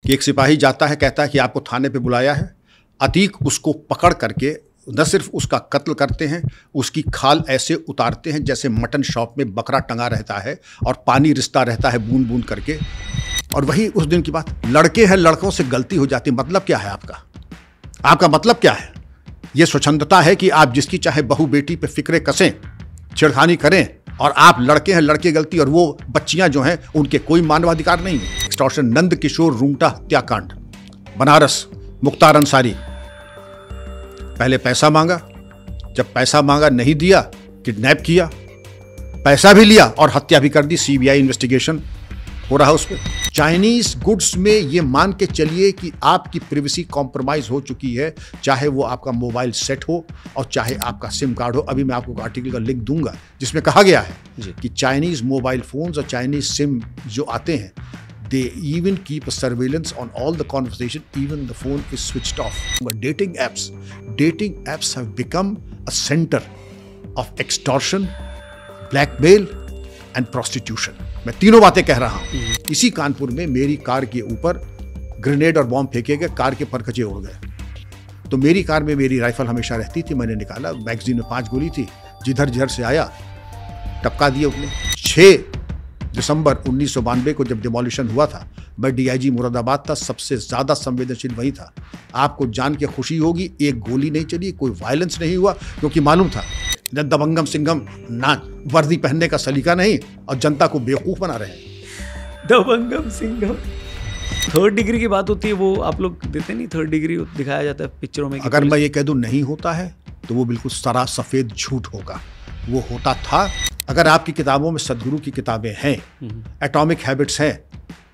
कि एक सिपाही जाता है, कहता है कि आपको थाने पे बुलाया है। अतीक उसको पकड़ करके न सिर्फ उसका कत्ल करते हैं, उसकी खाल ऐसे उतारते हैं जैसे मटन शॉप में बकरा टंगा रहता है और पानी रिसता रहता है बूंद बूंद करके। और वही उस दिन की बात, लड़के हैं, लड़कों से गलती हो जाती। मतलब क्या है आपका? आपका मतलब क्या है? ये स्वच्छंदता है कि आप जिसकी चाहे बहू बेटी पे फिक्रे कसें, छेड़खानी करें, और आप लड़के हैं, लड़के गलती, और वो बच्चियां जो हैं उनके कोई मानवाधिकार नहीं है। एक्सटॉर्शन, नंद किशोर रूंगटा हत्याकांड, बनारस, मुख्तार अंसारी। पहले पैसा मांगा, जब पैसा मांगा नहीं दिया, किडनैप किया, पैसा भी लिया और हत्या भी कर दी। सीबीआई इन्वेस्टिगेशन हो रहा उस पर। चाइनीज गुड्स में ये मान के चलिए कि आपकी प्रिवेसी कॉम्प्रोमाइज हो चुकी है, चाहे वो आपका मोबाइल सेट हो और चाहे आपका सिम कार्ड हो। अभी मैं आपको आर्टिकल का लिंक दूंगा जिसमें कहा गया है कि चाइनीज मोबाइल फोन्स और चाइनीज सिम जो आते हैं, they even keep a surveillance on all the conversation, even the phone is switched off. But dating apps have become a center of extortion, blackmail and prostitution. मैं तीनों बातें कह रहा हूं। इसी कानपुर में मेरी कार के ऊपर ग्रेनेड और बॉम्ब फेंके गए, कार के परखचे उड़ गए। तो मेरी कार में मेरी राइफल हमेशा रहती थी, मैंने निकाला, मैगजीन में 5 गोली थी, जिधर जिधर से आया टपका दिया उसने। 6 दिसंबर 1992 को जब डिमोलिशन हुआ था, मैं डीआईजी मुरादाबाद था, सबसे ज्यादा संवेदनशील वही था। आपको जान के खुशी होगी, एक गोली नहीं चली, कोई वायलेंस नहीं हुआ, क्योंकि मालूम था दबंगम सिंघम ना वर्दी पहनने का सलीका नहीं और जनता को बेवकूफ बना रहे हैं। दबंगम सिंघम, 3rd डिग्री की बात होती है, वो आप लोग देते नहीं? 3rd डिग्री दिखाया जाता है पिक्चरों में। अगर मैं ये कह दूं नहीं होता है तो वो बिल्कुल सरा सफेद झूठ होगा। वो होता था। अगर आपकी किताबों में सदगुरु की किताबें हैं, एटॉमिक हैबिट्स हैं,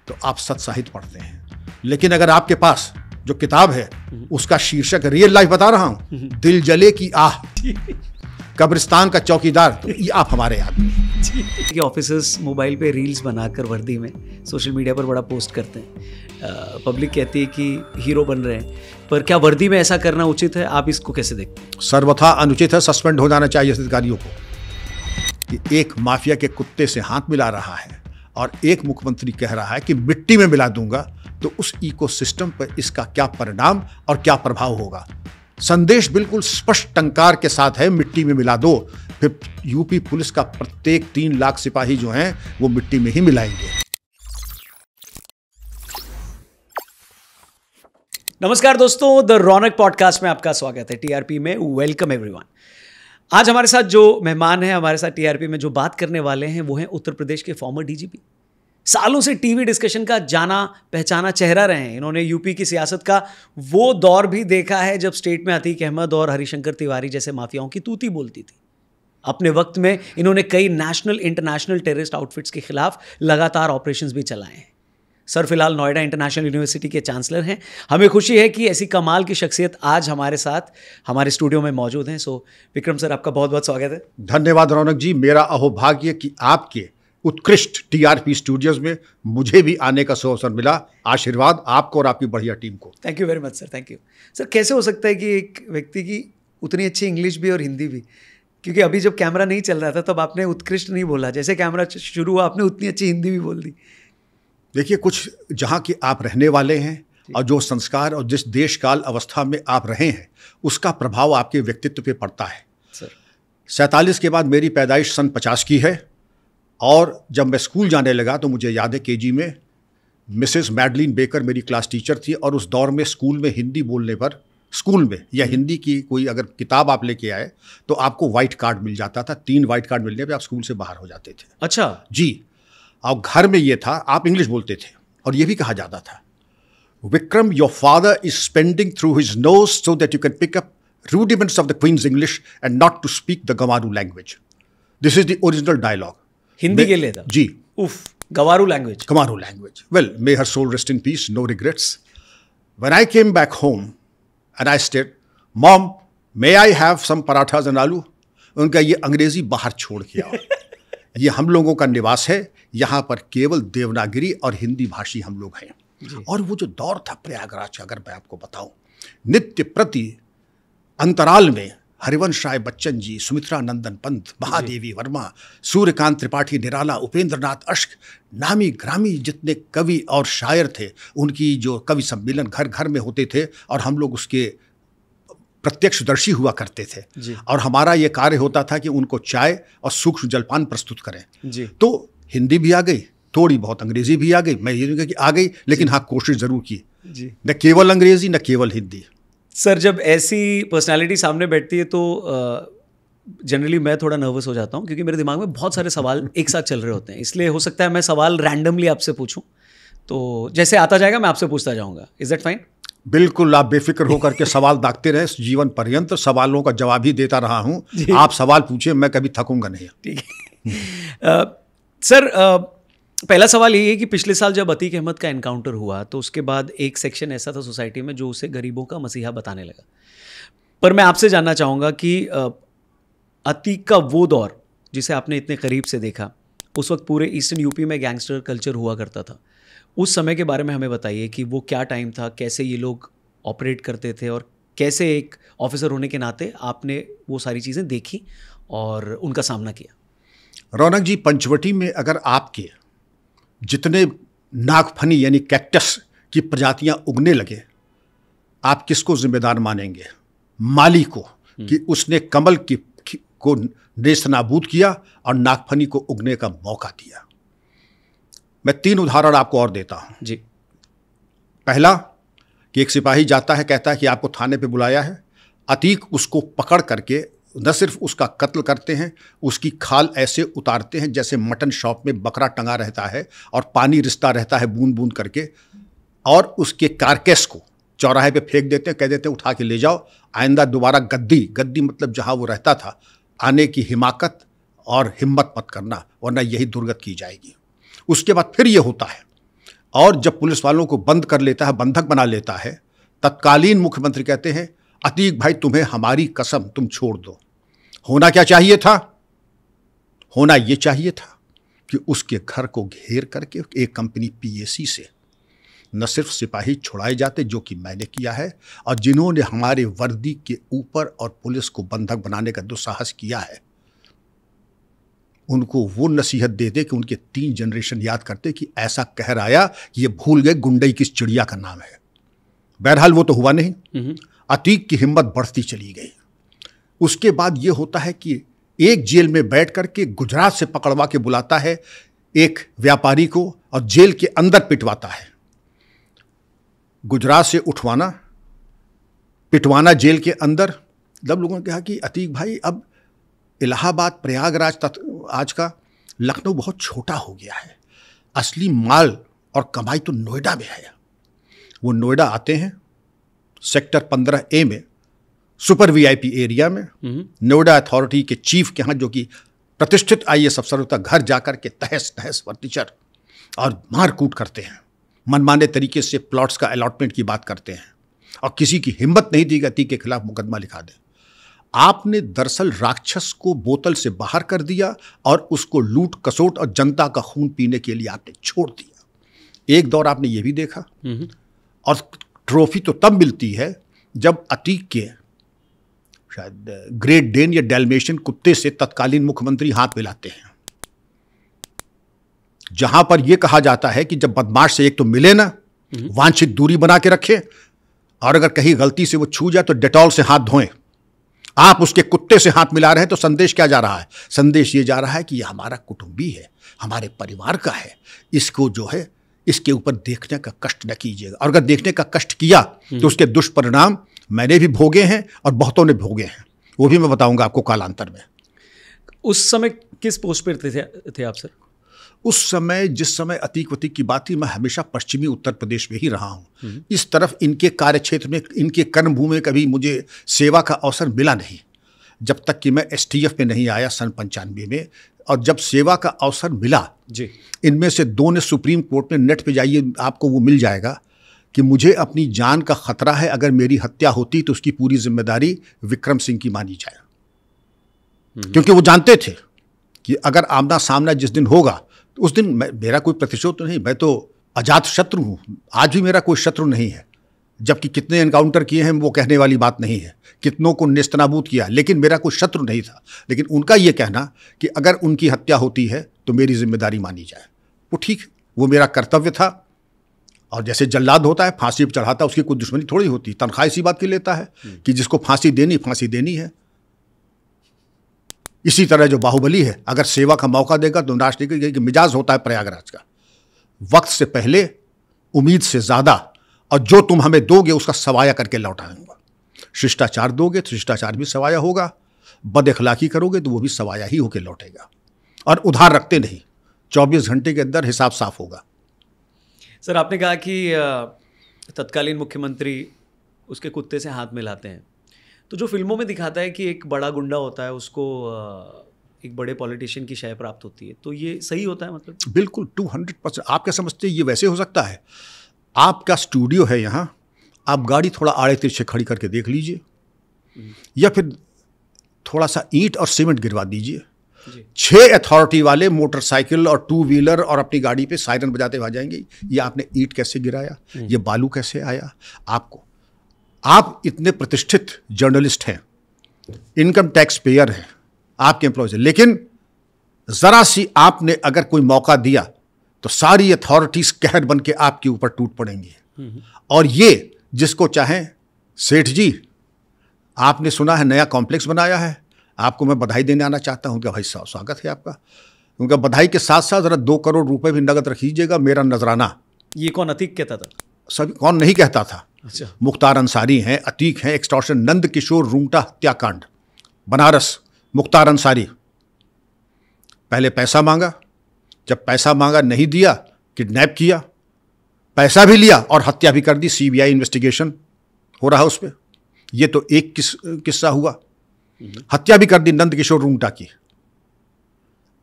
तो आप सत साहित्य पढ़ते हैं। लेकिन अगर आपके पास जो किताब है उसका शीर्षक रियल लाइफ बता रहा हूं, दिल जले की आह, कब्रिस्तान का चौकीदार, तो ये आप हमारे आदमी। ऑफिसर्स मोबाइल पे रील्स बनाकर वर्दी में सोशल मीडिया पर बड़ा पोस्ट करते हैं। पब्लिक कहती है कि हीरो बन रहे हैं, पर क्या वर्दी में ऐसा करना उचित है? आप इसको कैसे देखते हैं? सर्वथा अनुचित है, सस्पेंड हो जाना चाहिए अधिकारियों को। कि एक माफिया के कुत्ते से हाथ मिला रहा है और एक मुख्यमंत्री कह रहा है कि मिट्टी में मिला दूंगा, तो उस इकोसिस्टम पर इसका क्या परिणाम और क्या प्रभाव होगा? संदेश बिल्कुल स्पष्ट टंकार के साथ है, मिट्टी में मिला दो। फिर यूपी पुलिस का प्रत्येक 3 लाख सिपाही जो हैं वो मिट्टी में ही मिलाएंगे। नमस्कार दोस्तों, द रौनक पॉडकास्ट में आपका स्वागत है। टीआरपी में वेलकम एवरीवन। आज हमारे साथ जो मेहमान हैं, हमारे साथ टीआरपी में जो बात करने वाले हैं, वो हैं उत्तर प्रदेश के फॉर्मर डीजीपी। सालों से टीवी डिस्कशन का जाना पहचाना चेहरा रहे हैं। इन्होंने यूपी की सियासत का वो दौर भी देखा है जब स्टेट में अतीक अहमद और हरिशंकर तिवारी जैसे माफियाओं की तूती बोलती थी। अपने वक्त में इन्होंने कई नेशनल इंटरनेशनल टेररिस्ट आउटफिट्स के खिलाफ लगातार ऑपरेशंस भी चलाए हैं। सर फिलहाल नोएडा इंटरनेशनल यूनिवर्सिटी के चांसलर हैं। हमें खुशी है कि ऐसी कमाल की शख्सियत आज हमारे साथ हमारे स्टूडियो में मौजूद हैं। सो विक्रम सर, आपका बहुत बहुत स्वागत है। धन्यवाद रौनक जी। मेरा अहोभाग्य कि आपके उत्कृष्ट टीआरपी स्टूडियोज में मुझे भी आने का अवसर मिला। आशीर्वाद आपको और आपकी बढ़िया टीम को। Thank you very much sir, thank you sir. कैसे हो सकता है कि एक व्यक्ति की उतनी अच्छी इंग्लिश भी और हिंदी भी? क्योंकि अभी जब कैमरा नहीं चल रहा था तब आपने उत्कृष्ट नहीं बोला, जैसे कैमरा शुरू हुआ आपने उतनी अच्छी हिंदी भी बोल दी। देखिए, कुछ जहाँ के आप रहने वाले हैं और जो संस्कार और जिस देश काल अवस्था में आप रहे हैं उसका प्रभाव आपके व्यक्तित्व पे पड़ता है। सर 47 के बाद मेरी पैदाइश सन 50 की है और जब मैं स्कूल जाने लगा तो मुझे याद है केजी में मिसेस मैडलिन बेकर मेरी क्लास टीचर थी और उस दौर में स्कूल में हिंदी बोलने पर, स्कूल में या हिंदी की कोई अगर किताब आप लेके आए तो आपको वाइट कार्ड मिल जाता था। 3 वाइट कार्ड मिलने पे आप स्कूल से बाहर हो जाते थे। अच्छा जी। और घर में ये था, आप इंग्लिश बोलते थे और ये भी कहा जाता था, Vikram your father is spending through his nose so that you can pick up rudiments of the Queen's English and not to speak the गवारू language. This is the original dialogue. Hindi के लिए था जी। उफ, गवारू लैंग्वेज। गवारू language. Well, may her soul rest in peace, no regrets. When I came back home and I stayed, mom may I have some parathas and आलू। उनका ये अंग्रेजी बाहर छोड़ के आओ। ये हम लोगों का निवास है, यहाँ पर केवल देवनागरी और हिंदी भाषी हम लोग हैं। और वो जो दौर था प्रयागराज, अगर मैं आपको बताऊं, नित्य प्रति अंतराल में हरिवंश राय बच्चन जी, सुमित्रा नंदन पंत, महादेवी वर्मा, सूर्यकांत त्रिपाठी निराला, उपेंद्र नाथ अश्क, नामी ग्रामी जितने कवि और शायर थे, उनकी जो कवि सम्मेलन घर घर में होते थे और हम लोग उसके प्रत्यक्षदर्शी हुआ करते थे जी। और हमारा ये कार्य होता था कि उनको चाय और सूक्ष्म जलपान प्रस्तुत करें जी। तो हिंदी भी आ गई, थोड़ी बहुत अंग्रेजी भी आ गई, मैं ये नहीं कहूं कि आ गई, लेकिन हाँ कोशिश जरूर की जी। न केवल अंग्रेजी न केवल हिंदी। सर जब ऐसी पर्सनालिटी सामने बैठती है तो जनरली मैं थोड़ा नर्वस हो जाता हूँ क्योंकि मेरे दिमाग में बहुत सारे सवाल एक साथ चल रहे होते हैं, इसलिए हो सकता है मैं सवाल रैंडमली आपसे पूछूं, तो जैसे आता जाएगा मैं आपसे पूछता जाऊंगा। Is that fine? बिल्कुल, आप बेफिक्र होकर के सवाल दागते रहे, जीवन पर्यंत सवालों का जवाब ही देता रहा हूं। आप सवाल पूछिए, मैं कभी थकूंगा नहीं। ठीक है। सर पहला सवाल ये है कि पिछले साल जब अतीक अहमद का एनकाउंटर हुआ तो उसके बाद एक सेक्शन ऐसा था सोसाइटी में जो उसे गरीबों का मसीहा बताने लगा, पर मैं आपसे जानना चाहूँगा कि अतीक का वो दौर जिसे आपने इतने करीब से देखा, उस वक्त पूरे ईस्टर्न यूपी में गैंगस्टर कल्चर हुआ करता था, उस समय के बारे में हमें बताइए कि वो क्या टाइम था, कैसे ये लोग ऑपरेट करते थे और कैसे एक ऑफिसर होने के नाते आपने वो सारी चीज़ें देखी और उनका सामना किया। रौनक जी, पंचवटी में अगर आपके जितने नागफनी यानी कैक्टस की प्रजातियां उगने लगे, आप किसको जिम्मेदार मानेंगे? माली को, कि उसने कमल को नेस्तनाबूद किया और नागफनी को उगने का मौका दिया। मैं 3 उदाहरण आपको और देता हूं जी। पहला कि एक सिपाही जाता है, कहता है कि आपको थाने पे बुलाया है। अतीक उसको पकड़ करके न सिर्फ उसका कत्ल करते हैं, उसकी खाल ऐसे उतारते हैं जैसे मटन शॉप में बकरा टंगा रहता है और पानी रिसता रहता है बूंद बूंद करके, और उसके कारकेस को चौराहे पे फेंक देते हैं, कह देते हैं उठा के ले जाओ, आइंदा दोबारा गद्दी मतलब जहां वो रहता था आने की हिमाकत और हिम्मत मत करना, वरना यही दुर्गत की जाएगी। उसके बाद फिर ये होता है, और जब पुलिस वालों को बंद कर लेता है, बंधक बना लेता है, तत्कालीन मुख्यमंत्री कहते हैं अतीक भाई तुम्हें हमारी कसम, तुम छोड़ दो। होना क्या चाहिए था? होना ये चाहिए था कि उसके घर को घेर करके एक कंपनी पीएसी से न सिर्फ सिपाही छुड़ाए जाते, जो कि मैंने किया है, और जिन्होंने हमारे वर्दी के ऊपर और पुलिस को बंधक बनाने का दुस्साहस किया है, उनको वो नसीहत दे दे कि उनके 3 जनरेशन याद करते कि ऐसा कहर आया कि ये भूल गए गुंडई किस चिड़िया का नाम है। बहरहाल वो तो हुआ नहीं। अतीक की हिम्मत बढ़ती चली गई। उसके बाद ये होता है कि एक जेल में बैठ करके गुजरात से पकड़वा के बुलाता है एक व्यापारी को और जेल के अंदर पिटवाता है। गुजरात से उठवाना, पिटवाना जेल के अंदर। जब लोगों ने कहा कि अतीक भाई अब इलाहाबाद, प्रयागराज आज का लखनऊ बहुत छोटा हो गया है, असली माल और कमाई तो नोएडा में है। वो नोएडा आते हैं, सेक्टर 15A में सुपर वीआईपी एरिया में नोएडा अथॉरिटी के चीफ के यहाँ, जो कि प्रतिष्ठित IAS अफसर होता, घर जाकर के तहस नहस फर्नीचर और मारकूट करते हैं, मनमाने तरीके से प्लॉट्स का अलॉटमेंट की बात करते हैं, और किसी की हिम्मत नहीं थी कि अतीक के खिलाफ मुकदमा लिखा दे। आपने दरअसल राक्षस को बोतल से बाहर कर दिया और उसको लूट कसोट और जनता का खून पीने के लिए आपने छोड़ दिया। एक दौर आपने ये भी देखा। और ट्रॉफी तो तब मिलती है जब अतीक के शायद ग्रेट डेन या डैल्मेशियन कुत्ते से तत्कालीन मुख्यमंत्री हाथ मिलाते हैं, जहां पर यह कहा जाता है कि जब बदमाश से एक तो मिले ना, वांछित दूरी बना के रखें, और अगर कहीं गलती से वो छू जाए तो डेटॉल से हाथ धोएं। आप उसके कुत्ते से हाथ मिला रहे हैं तो संदेश क्या जा रहा है? संदेश ये जा रहा है कि ये हमारा कुटुंबी है, हमारे परिवार का है, इसको जो है इसके ऊपर देखने का कष्ट न कीजिएगा। और अगर देखने का कष्ट किया तो उसके दुष्परिणाम मैंने भी भोगे हैं और बहुतों ने भोगे हैं, वो भी मैं बताऊंगा आपको कालांतर में। उस समय किस पोस्ट पर थे आप सर? उस समय जिस समय अतीक वतीक की बात थी, मैं हमेशा पश्चिमी उत्तर प्रदेश में ही रहा हूँ। इस तरफ इनके कार्य क्षेत्र में, इनके कर्मभूमि में कभी मुझे सेवा का अवसर मिला नहीं, जब तक कि मैं STF में नहीं आया सन 95 में। और जब सेवा का अवसर मिला जी, इनमें से 2 ने सुप्रीम कोर्ट में, नेट पे जाइए आपको वो मिल जाएगा, कि मुझे अपनी जान का खतरा है, अगर मेरी हत्या होती तो उसकी पूरी जिम्मेदारी विक्रम सिंह की मानी जाए। क्योंकि वो जानते थे कि अगर आमना सामना जिस दिन होगा उस दिन मेरा कोई प्रतिशोध तो नहीं, मैं तो अजात शत्रु हूँ, आज भी मेरा कोई शत्रु नहीं है, जबकि कितने एनकाउंटर किए हैं वो कहने वाली बात नहीं है, कितनों को नेस्तनाबूद किया, लेकिन मेरा कोई शत्रु नहीं था। लेकिन उनका ये कहना कि अगर उनकी हत्या होती है तो मेरी जिम्मेदारी मानी जाए, वो ठीक, वो मेरा कर्तव्य था। और जैसे जल्लाद होता है फांसी पर चढ़ाता, उसकी कोई दुश्मनी थोड़ी होती, तनख्वाह इसी बात की लेता है कि जिसको फांसी देनी है। इसी तरह जो बाहुबली है, अगर सेवा का मौका देगा तो राष्ट्रीय की मिजाज होता है प्रयागराज का, वक्त से पहले, उम्मीद से ज़्यादा, और जो तुम हमें दोगे उसका सवाया करके लौटाऊंगा। शिष्टाचार दोगे तो शिष्टाचार भी सवाया होगा, बद अखलाकी करोगे तो वो भी सवाया ही होकर लौटेगा। और उधार रखते नहीं, 24 घंटे के अंदर हिसाब साफ होगा। सर, आपने कहा कि तत्कालीन मुख्यमंत्री उसके कुत्ते से हाथ मिलाते हैं, तो जो फिल्मों में दिखाता है कि एक बड़ा गुंडा होता है, उसको एक बड़े पॉलिटिशियन की शय प्राप्त होती है, तो ये सही होता है? मतलब बिल्कुल 200%। आप क्या समझते हैं ये वैसे हो सकता है? आपका स्टूडियो है यहाँ, आप गाड़ी थोड़ा आड़े तिरछे खड़ी करके देख लीजिए, या फिर थोड़ा सा ईंट और सीमेंट गिरवा दीजिए, 6 अथॉरिटी वाले मोटरसाइकिल और 2 व्हीलर और अपनी गाड़ी पे सायरन बजाते हुए आ जाएंगे। ये आपने ईंट कैसे गिराया, ये बालू कैसे आया आपको? आप इतने प्रतिष्ठित जर्नलिस्ट हैं, इनकम टैक्स पेयर हैं, आपके एम्प्लॉयज हैं, लेकिन जरा सी आपने अगर कोई मौका दिया तो सारी अथॉरिटीज कहर बन के आपके ऊपर टूट पड़ेंगी। और ये जिसको चाहें, सेठ जी आपने सुना है नया कॉम्प्लेक्स बनाया है, आपको मैं बधाई देने आना चाहता हूं। क्या भाई साहब, स्वागत है आपका। उनका बधाई के साथ साथ जरा 2 करोड़ रुपए भी नगद रखीजिएगा, मेरा नजराना। ये कौन, अतीक कहता था? सभी कौन नहीं कहता था। अच्छा। मुख्तार अंसारी हैं, अतीक हैं, एक्सटॉर्शन, नंद किशोर रूंगटा हत्याकांड, बनारस, मुख्तार अंसारी। पहले पैसा मांगा, जब पैसा मांगा नहीं दिया, किडनैप किया, पैसा भी लिया और हत्या भी कर दी। सीबीआई इन्वेस्टिगेशन हो रहा उस पर। यह तो एक किस्सा हुआ। हत्या भी कर दी नंद किशोर रूंगटा की।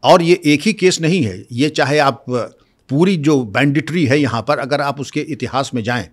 और ये एक ही केस नहीं है, ये चाहे आप पूरी जो बैंडिटरी है यहाँ पर, अगर आप उसके इतिहास में जाएं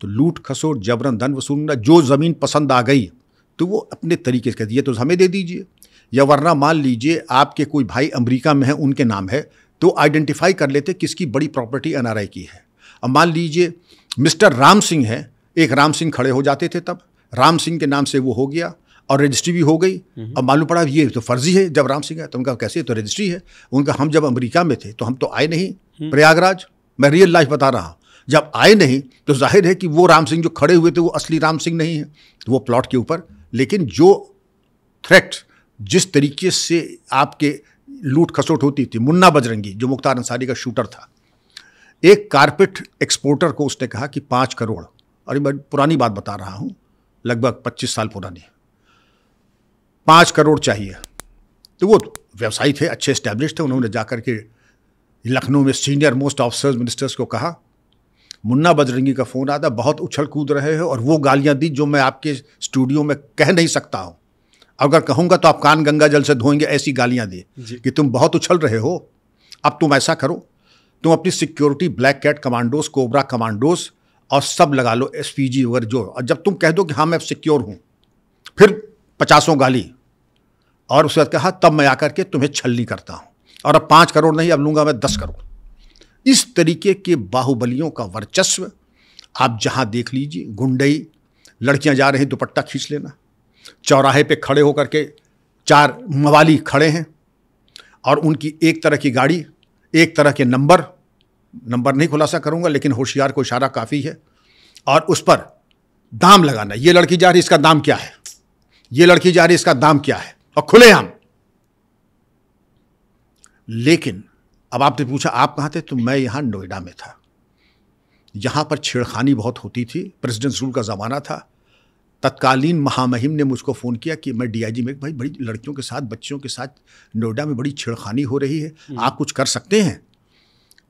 तो लूट खसोट, जबरन धन वसूलना, जो ज़मीन पसंद आ गई तो वो अपने तरीके से कहती है तो हमें दे दीजिए, या वरना मान लीजिए आपके कोई भाई अमेरिका में है, उनके नाम है, तो आइडेंटिफाई कर लेते किसकी बड़ी प्रॉपर्टी एनआरआई की है। अब मान लीजिए मिस्टर राम सिंह है, एक राम सिंह खड़े हो जाते थे, तब राम सिंह के नाम से वो हो गया और रजिस्ट्री भी हो गई। अब मालूम पड़ा ये तो फर्जी है, जब राम सिंह है तो उनका कैसे, तो रजिस्ट्री है उनका। हम जब अमेरिका में थे तो हम तो आए नहीं प्रयागराज, मैं रियल लाइफ बता रहा हूँ। जब आए नहीं तो जाहिर है कि वो राम सिंह जो खड़े हुए थे वो असली राम सिंह नहीं है, तो वो प्लॉट के ऊपर। लेकिन जो थ्रेट, जिस तरीके से आपके लूट खसोट होती थी, मुन्ना बजरंगी जो मुख्तार अंसारी का शूटर था, एक कारपेट एक्सपोर्टर को उसने कहा कि 5 करोड़, और मैं पुरानी बात बता रहा हूँ, लगभग 25 साल पुरानी, 5 करोड़ चाहिए। तो वो व्यवसायी थे, अच्छे एस्टैब्लिश थे, उन्होंने जाकर के लखनऊ में सीनियर मोस्ट ऑफिसर्स, मिनिस्टर्स को कहा, मुन्ना बजरंगी का फ़ोन आता, बहुत उछल कूद रहे हो और वो गालियाँ दी जो मैं आपके स्टूडियो में कह नहीं सकता हूँ। अगर कहूँगा तो आप कान गंगा जल से धोएंगे, ऐसी गालियाँ दी कि तुम बहुत उछल रहे हो। अब तुम ऐसा करो, तुम अपनी security black cat commandos, cobra commandos और सब लगा लो, एसपीजी वगैरह जो, और जब तुम कह दो कि हाँ मैं सिक्योर हूँ, फिर 50 गाली, और उसके बाद कहा तब मैं आकर के तुम्हें छलनी करता हूँ, और अब 5 करोड़ नहीं, अब लूँगा मैं 10 करोड़। इस तरीके के बाहुबलियों का वर्चस्व आप जहाँ देख लीजिए, गुंडई, लड़कियाँ जा रही दुपट्टा खींच लेना, चौराहे पे खड़े होकर के 4 मवाली खड़े हैं और उनकी एक तरह की गाड़ी, एक तरह के नंबर नहीं खुलासा करूँगा, लेकिन होशियार को इशारा काफ़ी है, और उस पर दाम लगाना, ये लड़की जा रही इसका दाम क्या है, ये लड़की जा रही इसका दाम क्या है, और खुलेआम। लेकिन अब आपने पूछा आप कहाँ थे, तो मैं यहाँ नोएडा में था। यहाँ पर छेड़खानी बहुत होती थी, प्रेसिडेंट्स रूल का ज़माना था। तत्कालीन महामहिम ने मुझको फ़ोन किया कि मैं डीआईजी में, भाई बड़ी लड़कियों के साथ, बच्चियों के साथ नोएडा में बड़ी छेड़खानी हो रही है, आप कुछ कर सकते हैं?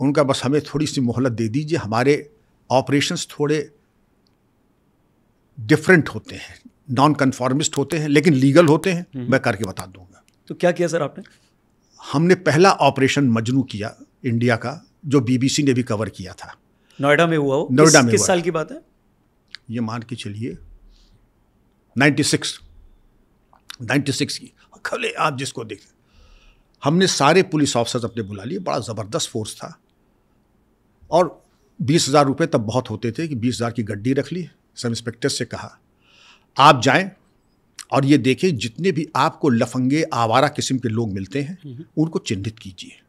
उनका बस हमें थोड़ी सी मोहलत दे दीजिए, हमारे ऑपरेशंस थोड़े डिफरेंट होते हैं, नॉन कन्फॉर्मिस्ट होते हैं, लेकिन लीगल होते हैं, मैं करके बता दूंगा। तो क्या किया सर आपने? हमने पहला ऑपरेशन मजनू किया इंडिया का, जो बीबीसी ने भी कवर किया था। नोएडा में हुआ हो? नोएडा में। किस साल की बात है? ये मान के चलिए 96 की। खले आप जिसको देखते, हमने सारे पुलिस ऑफिसर्स अपने बुला लिए, बड़ा ज़बरदस्त फोर्स था, और 20,000 रुपये तब बहुत होते थे कि 20,000 की गड्डी रख ली, सब इंस्पेक्टर से कहा आप जाएं और ये देखें जितने भी आपको लफंगे आवारा किस्म के लोग मिलते हैं उनको चिन्हित कीजिए।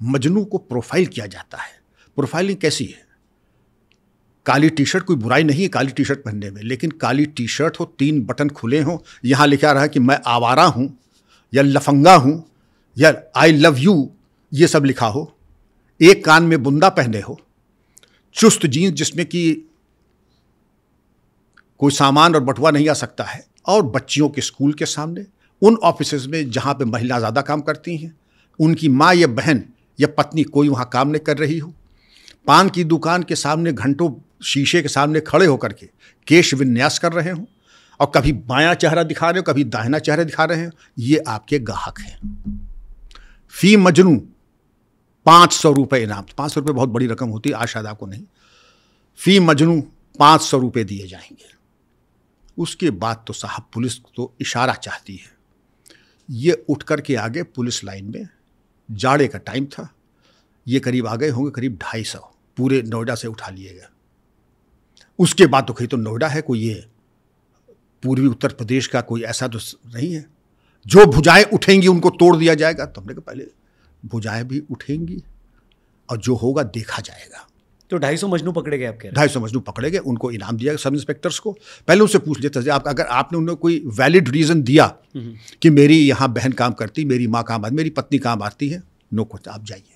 मजनू को प्रोफाइल किया जाता है। प्रोफाइलिंग कैसी है? काली टी शर्ट, कोई बुराई नहीं है काली टी शर्ट पहनने में, लेकिन काली टी शर्ट हो, 3 बटन खुले हों, यहाँ लिखा रहा है कि मैं आवारा हूँ या लफंगा हूँ या आई लव यू, ये सब लिखा हो, एक कान में बुंदा पहने हो, चुस्त जीन्स जिसमें कि कोई सामान और बटुआ नहीं आ सकता है, और बच्चियों के स्कूल के सामने, उन ऑफिसेज में जहाँ पे महिला ज़्यादा काम करती हैं, उनकी माँ या बहन या पत्नी कोई वहाँ काम नहीं कर रही हो, पान की दुकान के सामने घंटों शीशे के सामने खड़े होकर के केश विन्यास कर रहे हों और कभी बायां चेहरा दिखा रहे हो कभी दाहिना चेहरा दिखा रहे हो, ये आपके ग्राहक हैं। फी मजनू 500 रुपये इनाम। 500 रुपये बहुत बड़ी रकम होती है, आज शायद आपको नहीं। फी मजनू 500 रुपये दिए जाएंगे। उसके बाद तो साहब पुलिस तो इशारा चाहती है। ये उठ कर के आगे पुलिस लाइन में, जाड़े का टाइम था, ये करीब आ गए होंगे करीब 250, पूरे नोएडा से उठा लिए गए। उसके बाद तो कहीं तो नोएडा है, कोई ये पूर्वी उत्तर प्रदेश का कोई ऐसा तो नहीं है। जो भुजाएं उठेंगी उनको तोड़ दिया जाएगा। तो हमने कहा पहले भुजाएं भी उठेंगी और जो होगा देखा जाएगा। तो 250 मजनू पकड़े गए आपके? 250 मजनू पकड़े गए, उनको इनाम दिया गया सब इंस्पेक्टर्स को। पहले उनसे पूछ लेते थे अगर आपने उन्हें कोई वैलिड रीज़न दिया कि मेरी यहाँ बहन काम करती, मेरी माँ काम आती, मेरी पत्नी काम आती है, नो कुछ, आप जाइए।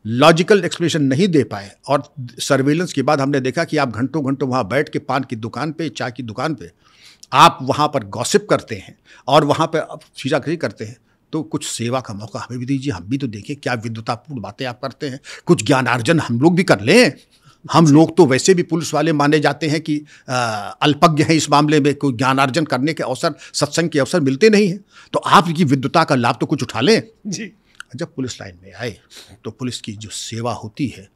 लॉजिकल एक्सप्लेनेशन नहीं दे पाए और सर्वेलेंस के बाद हमने देखा कि आप घंटों घंटों वहाँ बैठ के पान की दुकान पे, चाय की दुकान पे आप वहाँ पर गॉसिप करते हैं और वहाँ पर खींचाखींची करते हैं, तो कुछ सेवा का मौका हमें भी दीजिए, हम भी तो देखें क्या विद्वतापूर्ण बातें आप करते हैं, कुछ ज्ञानार्जन हम लोग भी कर लें। हम लोग तो वैसे भी पुलिस वाले माने जाते हैं कि अल्पज्ञ हैं इस मामले में, कोई ज्ञानार्जन करने के अवसर, सत्संग के अवसर मिलते नहीं हैं, तो आपकी विद्वता का लाभ तो कुछ उठा लें जी। जब पुलिस लाइन में आए तो पुलिस की जो सेवा होती है,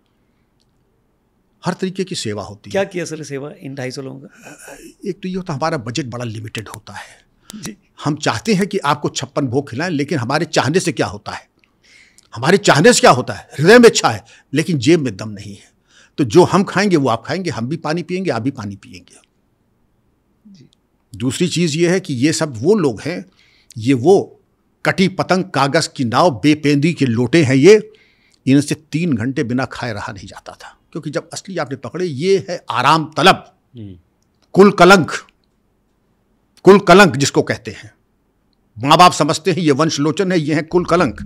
हर तरीके की सेवा होती क्या है। किया सर सेवा इन 250 लोगों का? एक तो ये होता है हमारा बजट बड़ा लिमिटेड होता है जी। हम चाहते हैं कि आपको 56 भोग खिलाएं, लेकिन हमारे चाहने से क्या होता है, हमारे चाहने से क्या होता है, हृदय में इच्छा है लेकिन जेब में दम नहीं है। तो जो हम खाएंगे वो आप खाएंगे, हम भी पानी पिएंगे, आप भी पानी पिएंगे। दूसरी चीज़ ये है कि ये सब वो लोग हैं, ये वो कटी पतंग कागज़ की नाव बेपेंदी के लोटे हैं, ये इनसे 3 घंटे बिना खाए रहा नहीं जाता था। क्योंकि जब असली आपने पकड़े, ये है आराम तलब, कुल कलंक, कुल कलंक जिसको कहते हैं। माँ बाप समझते हैं ये वंशलोचन है, ये है कुल कलंक।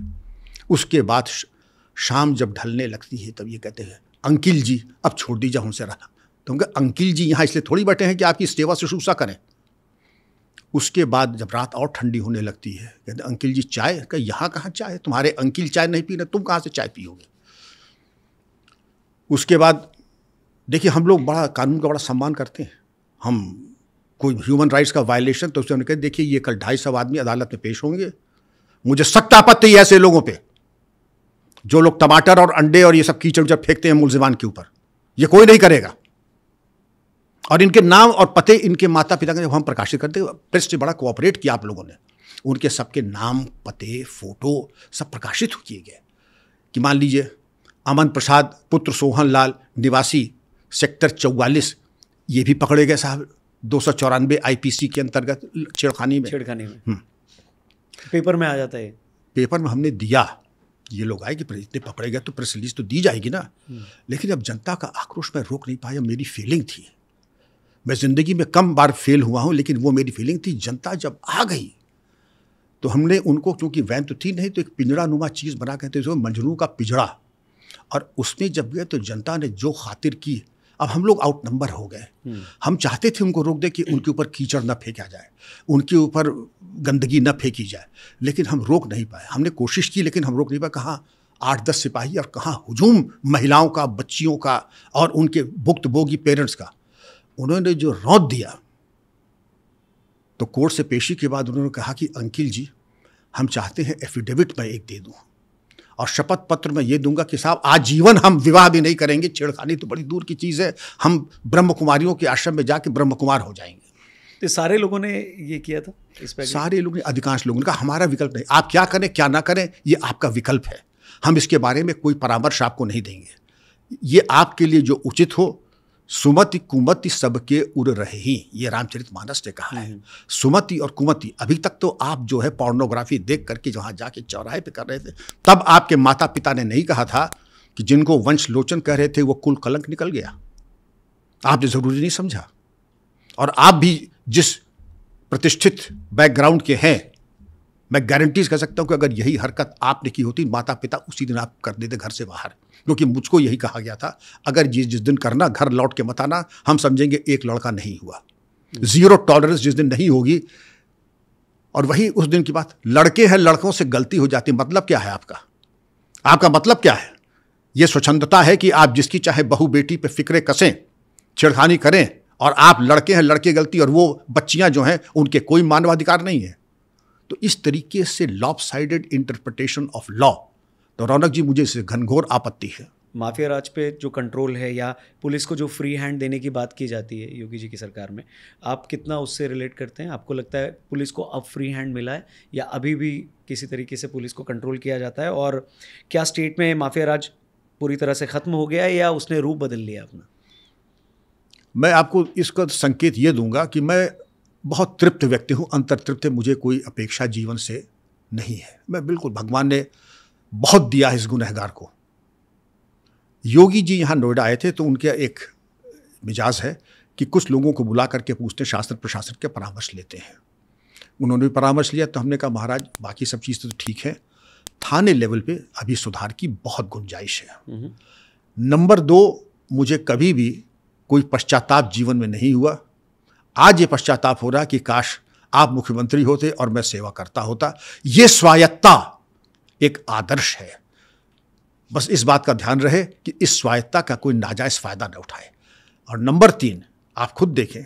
उसके बाद शाम जब ढलने लगती है तब ये कहते हैं अंकिल जी अब छोड़ दीजिए हमसे रहा। तो हम कहे अंकिल जी यहाँ इसलिए थोड़ी बैठे हैं कि आपकी सेवा शुश्रूषा करें। उसके बाद जब रात और ठंडी होने लगती है, कहते अंकिल जी चाय, कहा यहाँ कहाँ चाय, तुम्हारे अंकिल चाय नहीं पीना, तुम कहाँ से चाय पियोगे। उसके बाद देखिए हम लोग बड़ा कानून का बड़ा सम्मान करते हैं। हम कोई ह्यूमन राइट्स का वायलेशन तो उससे हमने कहा देखिए ये कल 250 आदमी अदालत में पेश होंगे, मुझे सख्त आपत्ति है ऐसे लोगों पे जो लोग टमाटर और अंडे और ये सब कीचड़ उचड़ फेंकते हैं मुलजिमान के ऊपर, ये कोई नहीं करेगा। और इनके नाम और पते इनके माता पिता का जब हम प्रकाशित करते हैं, प्रेस से बड़ा कोऑपरेट किया आप लोगों ने, उनके सबके नाम पते फोटो सब प्रकाशित किए गए कि मान लीजिए अमन प्रसाद पुत्र सोहन लाल निवासी सेक्टर 44, ये भी पकड़े गए साहब 294 IPC के अंतर्गत छेड़खानी में। पेपर में आ जाता है, पेपर में हमने दिया, ये लोग आए कि इतने पकड़े गए तो प्रेस रिलीज तो दी जाएगी ना। लेकिन अब जनता का आक्रोश मैं रोक नहीं पाया, मेरी फीलिंग थी। मैं ज़िंदगी में कम बार फेल हुआ हूँ लेकिन वो मेरी फीलिंग थी। जनता जब आ गई तो हमने उनको, क्योंकि वैन तो थी नहीं, तो एक पिंजड़ा नुमा चीज़ बना कहते थे मजनू का पिंजड़ा, और उसमें जब गए तो जनता ने जो खातिर की। अब हम लोग आउट नंबर हो गए। हम चाहते थे उनको रोक दे कि उनके ऊपर कीचड़ न फेंका जाए, उनके ऊपर गंदगी न फेंकी जाए, लेकिन हम रोक नहीं पाए। हमने कोशिश की लेकिन हम रोक नहीं पाए। कहाँ 8-10 सिपाही और कहाँ हुजूम महिलाओं का, बच्चियों का और उनके भुक्तभोगी पेरेंट्स का। उन्होंने जो रौंद दिया तो कोर्ट से पेशी के बाद उन्होंने कहा कि अंकिल जी हम चाहते हैं एफिडेविट मैं एक दे दूँ और शपथ पत्र में ये दूंगा कि साहब आजीवन हम विवाह भी नहीं करेंगे, छेड़खानी तो बड़ी दूर की चीज़ है, हम ब्रह्म कुमारियों के आश्रम में जाके ब्रह्म कुमार हो जाएंगे। तो सारे लोगों ने ये किया था इस पर? सारे लोगों ने, अधिकांश लोगों ने कहा हमारा विकल्प नहीं, आप क्या करें क्या ना करें ये आपका विकल्प है, हम इसके बारे में कोई परामर्श आपको नहीं देंगे। ये आपके लिए जो उचित हो, सुमति कुमति सबके उर रही, ये रामचरितमानस ने कहा है। सुमति और कुमति, अभी तक तो आप जो है पोर्नोग्राफी देख करके जहाँ जाके चौराहे पे कर रहे थे, तब आपके माता पिता ने नहीं कहा था कि जिनको वंश लोचन कह रहे थे वो कुल कलंक निकल गया। आपने जरूरी नहीं समझा। और आप भी जिस प्रतिष्ठित बैकग्राउंड के हैं, मैं गारंटीज कर सकता हूं कि अगर यही हरकत आपने की होती, माता पिता उसी दिन आप कर देते घर से बाहर। क्योंकि मुझको यही कहा गया था, अगर जिस दिन करना घर लौट के मत आना, हम समझेंगे एक लड़का नहीं हुआ। जीरो टॉलरेंस जिस दिन नहीं होगी। और वही उस दिन की बात, लड़के हैं, लड़कों से गलती हो जाती, मतलब क्या है आपका मतलब क्या है? यह स्वच्छंदता है कि आप जिसकी चाहे बहू बेटी पे फिक्रे कसें, छेड़खानी करें, और आप लड़के हैं, लड़के गलती, और वो बच्चियां जो हैं उनके कोई मानवाधिकार नहीं है। तो इस तरीके से लॉपसाइडेड इंटरप्रिटेशन ऑफ लॉ, तो रौनक जी मुझे इससे घनघोर आपत्ति है। माफिया राज पे जो कंट्रोल है या पुलिस को जो फ्री हैंड देने की बात की जाती है योगी जी की सरकार में, आप कितना उससे रिलेट करते हैं? आपको लगता है पुलिस को अब फ्री हैंड मिला है या अभी भी किसी तरीके से पुलिस को कंट्रोल किया जाता है? और क्या स्टेट में माफिया राज पूरी तरह से ख़त्म हो गया है या उसने रूप बदल लिया अपना? मैं आपको इसका संकेत ये दूंगा कि मैं बहुत तृप्त व्यक्ति हूँ, अंतर्तृप्त है, मुझे कोई अपेक्षा जीवन से नहीं है। मैं बिल्कुल, भगवान ने बहुत दिया है इस गुनहगार को। योगी जी यहाँ नोएडा आए थे तो उनका एक मिजाज है कि कुछ लोगों को बुला करके पूछते, शासन प्रशासन के परामर्श लेते हैं। उन्होंने भी परामर्श लिया तो हमने कहा महाराज बाकी सब चीज़ तो ठीक है, थाने लेवल पे अभी सुधार की बहुत गुंजाइश है। नंबर 2, मुझे कभी भी कोई पश्चाताप जीवन में नहीं हुआ। आज ये पश्चाताप हो रहा कि काश आप मुख्यमंत्री होते और मैं सेवा करता होता। ये स्वायत्ता एक आदर्श है। बस इस बात का ध्यान रहे कि इस स्वायत्ता का कोई नाजायज फायदा न उठाए। और नंबर 3, आप खुद देखें,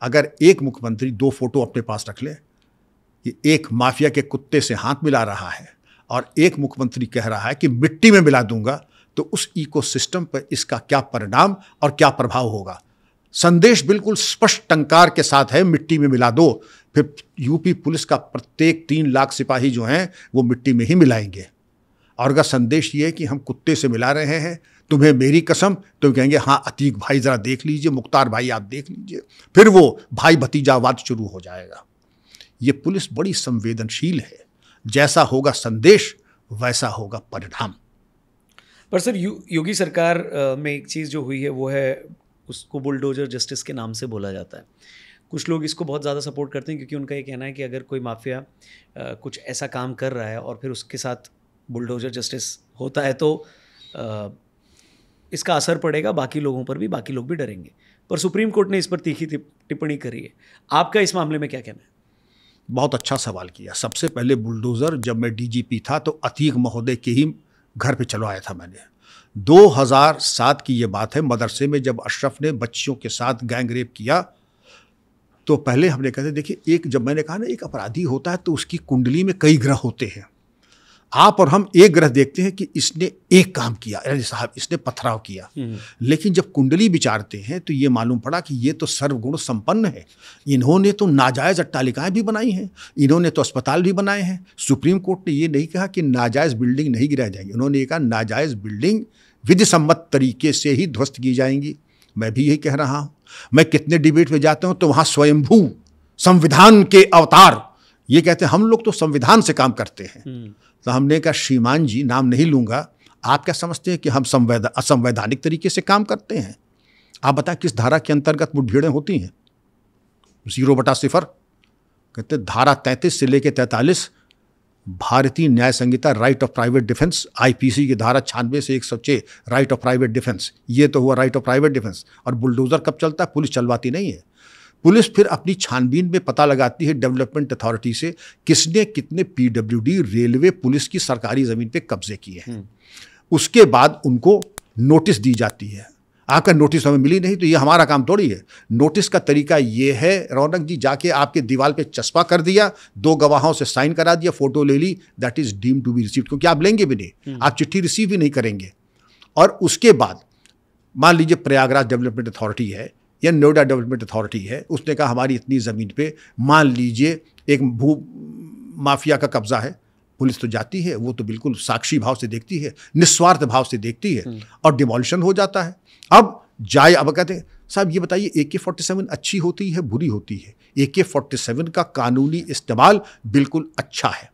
अगर एक मुख्यमंत्री 2 फोटो अपने पास रख ले, कि एक माफिया के कुत्ते से हाथ मिला रहा है और एक मुख्यमंत्री कह रहा है कि मिट्टी में मिला दूंगा, तो उस इकोसिस्टम पर इसका क्या परिणाम और क्या प्रभाव होगा? संदेश बिल्कुल स्पष्ट टंकार के साथ है, मिट्टी में मिला दो। फिर यूपी पुलिस का प्रत्येक 3 लाख सिपाही जो हैं वो मिट्टी में ही मिलाएंगे। और अगर संदेश ये है कि हम कुत्ते से मिला रहे हैं, तुम्हें मेरी कसम, तो कहेंगे हाँ अतीक भाई ज़रा देख लीजिए, मुख्तार भाई आप देख लीजिए। फिर वो भाई भतीजावाद शुरू हो जाएगा। ये पुलिस बड़ी संवेदनशील है, जैसा होगा संदेश वैसा होगा परिणाम। पर सर योगी सरकार में एक चीज़ जो हुई है वो है, उसको बुलडोजर जस्टिस के नाम से बोला जाता है। कुछ लोग इसको बहुत ज़्यादा सपोर्ट करते हैं क्योंकि उनका ये कहना है कि अगर कोई माफिया कुछ ऐसा काम कर रहा है और फिर उसके साथ बुलडोजर जस्टिस होता है तो इसका असर पड़ेगा बाकी लोगों पर भी, बाकी लोग भी डरेंगे। पर सुप्रीम कोर्ट ने इस पर तीखी टिप्पणी करी है। आपका इस मामले में क्या कहना है? बहुत अच्छा सवाल किया। सबसे पहले बुलडोज़र जब मैं डीजीपी था तो अतीक महोदय के ही घर पे चलवाया था मैंने। 2007 की ये बात है, मदरसे में जब अशरफ ने बच्चियों के साथ गैंग रेप किया तो पहले हमने कहते देखिए, जब मैंने कहा ना एक अपराधी होता है तो उसकी कुंडली में कई ग्रह होते हैं। आप और हम एक ग्रह देखते हैं कि इसने एक काम किया, अरे साहब इसने पथराव किया, लेकिन जब कुंडली विचारते हैं तो ये मालूम पड़ा कि ये तो सर्वगुण संपन्न है। इन्होंने तो नाजायज अट्टालिकाएं भी बनाई हैं, इन्होंने तो अस्पताल भी बनाए हैं। सुप्रीम कोर्ट ने ये नहीं कहा कि नाजायज बिल्डिंग नहीं गिराई जाएंगी, उन्होंने ये कहा नाजायज बिल्डिंग विधि सम्मत तरीके से ही ध्वस्त की जाएंगी। मैं भी यही कह रहा हूँ। मैं कितने डिबेट में जाता हूँ तो वहाँ स्वयंभू संविधान के अवतार ये कहते हैं हम लोग तो संविधान से काम करते हैं। तो हमने कहा श्रीमान जी, नाम नहीं लूंगा, आप क्या समझते हैं कि हम असंवैधानिक तरीके से काम करते हैं? आप बताएं किस धारा के अंतर्गत मुठभेड़ें होती हैं? 0/0 कहते धारा 33 से लेकर 43 Bharatiya Nyaya Sanhita right of private defence, IPC की धारा 96 से 106 राइट ऑफ प्राइवेट डिफेंस। ये तो हुआ राइट ऑफ प्राइवेट डिफेंस। और बुलडोजर कब चलता है? पुलिस चलवाती नहीं है। पुलिस फिर अपनी छानबीन में पता लगाती है डेवलपमेंट अथॉरिटी से किसने कितने पीडब्ल्यूडी, रेलवे, पुलिस की सरकारी ज़मीन पे कब्जे किए हैं। उसके बाद उनको नोटिस दी जाती है। आकर नोटिस हमें मिली नहीं तो ये हमारा काम थोड़ी है। नोटिस का तरीका ये है रौनक जी, जाके आपके दीवार पे चस्पा कर दिया, 2 गवाहों से साइन करा दिया, फोटो ले ली, that is deemed to be received, क्योंकि आप लेंगे भी नहीं, आप चिट्ठी रिसीव भी नहीं करेंगे। और उसके बाद मान लीजिए प्रयागराज डेवलपमेंट अथॉरिटी है या नोएडा डेवलपमेंट अथॉरिटी है, उसने कहा हमारी इतनी ज़मीन पे मान लीजिए एक भू माफिया का कब्जा है, पुलिस तो जाती है, वो तो बिल्कुल साक्षी भाव से देखती है, निस्वार्थ भाव से देखती है और डिमोलिशन हो जाता है। अब कहते हैं साहब ये बताइए AK-47 अच्छी होती है बुरी होती है? AK-47 का कानूनी इस्तेमाल बिल्कुल अच्छा है,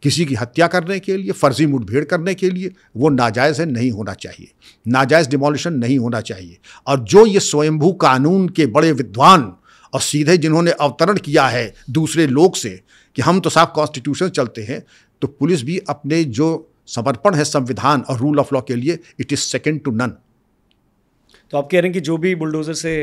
किसी की हत्या करने के लिए, फर्जी मुठभेड़ करने के लिए वो नाजायज़ है, नहीं होना चाहिए, नाजायज़ डिमोलिशन नहीं होना चाहिए। और जो ये स्वयंभू कानून के बड़े विद्वान और सीधे जिन्होंने अवतरण किया है दूसरे लोग से कि हम तो साहब कॉन्स्टिट्यूशन चलते हैं, तो पुलिस भी अपने जो समर्पण है संविधान और रूल ऑफ लॉ के लिए, it is second to none. तो आप कह रहे हैं कि जो भी बुलडोजर से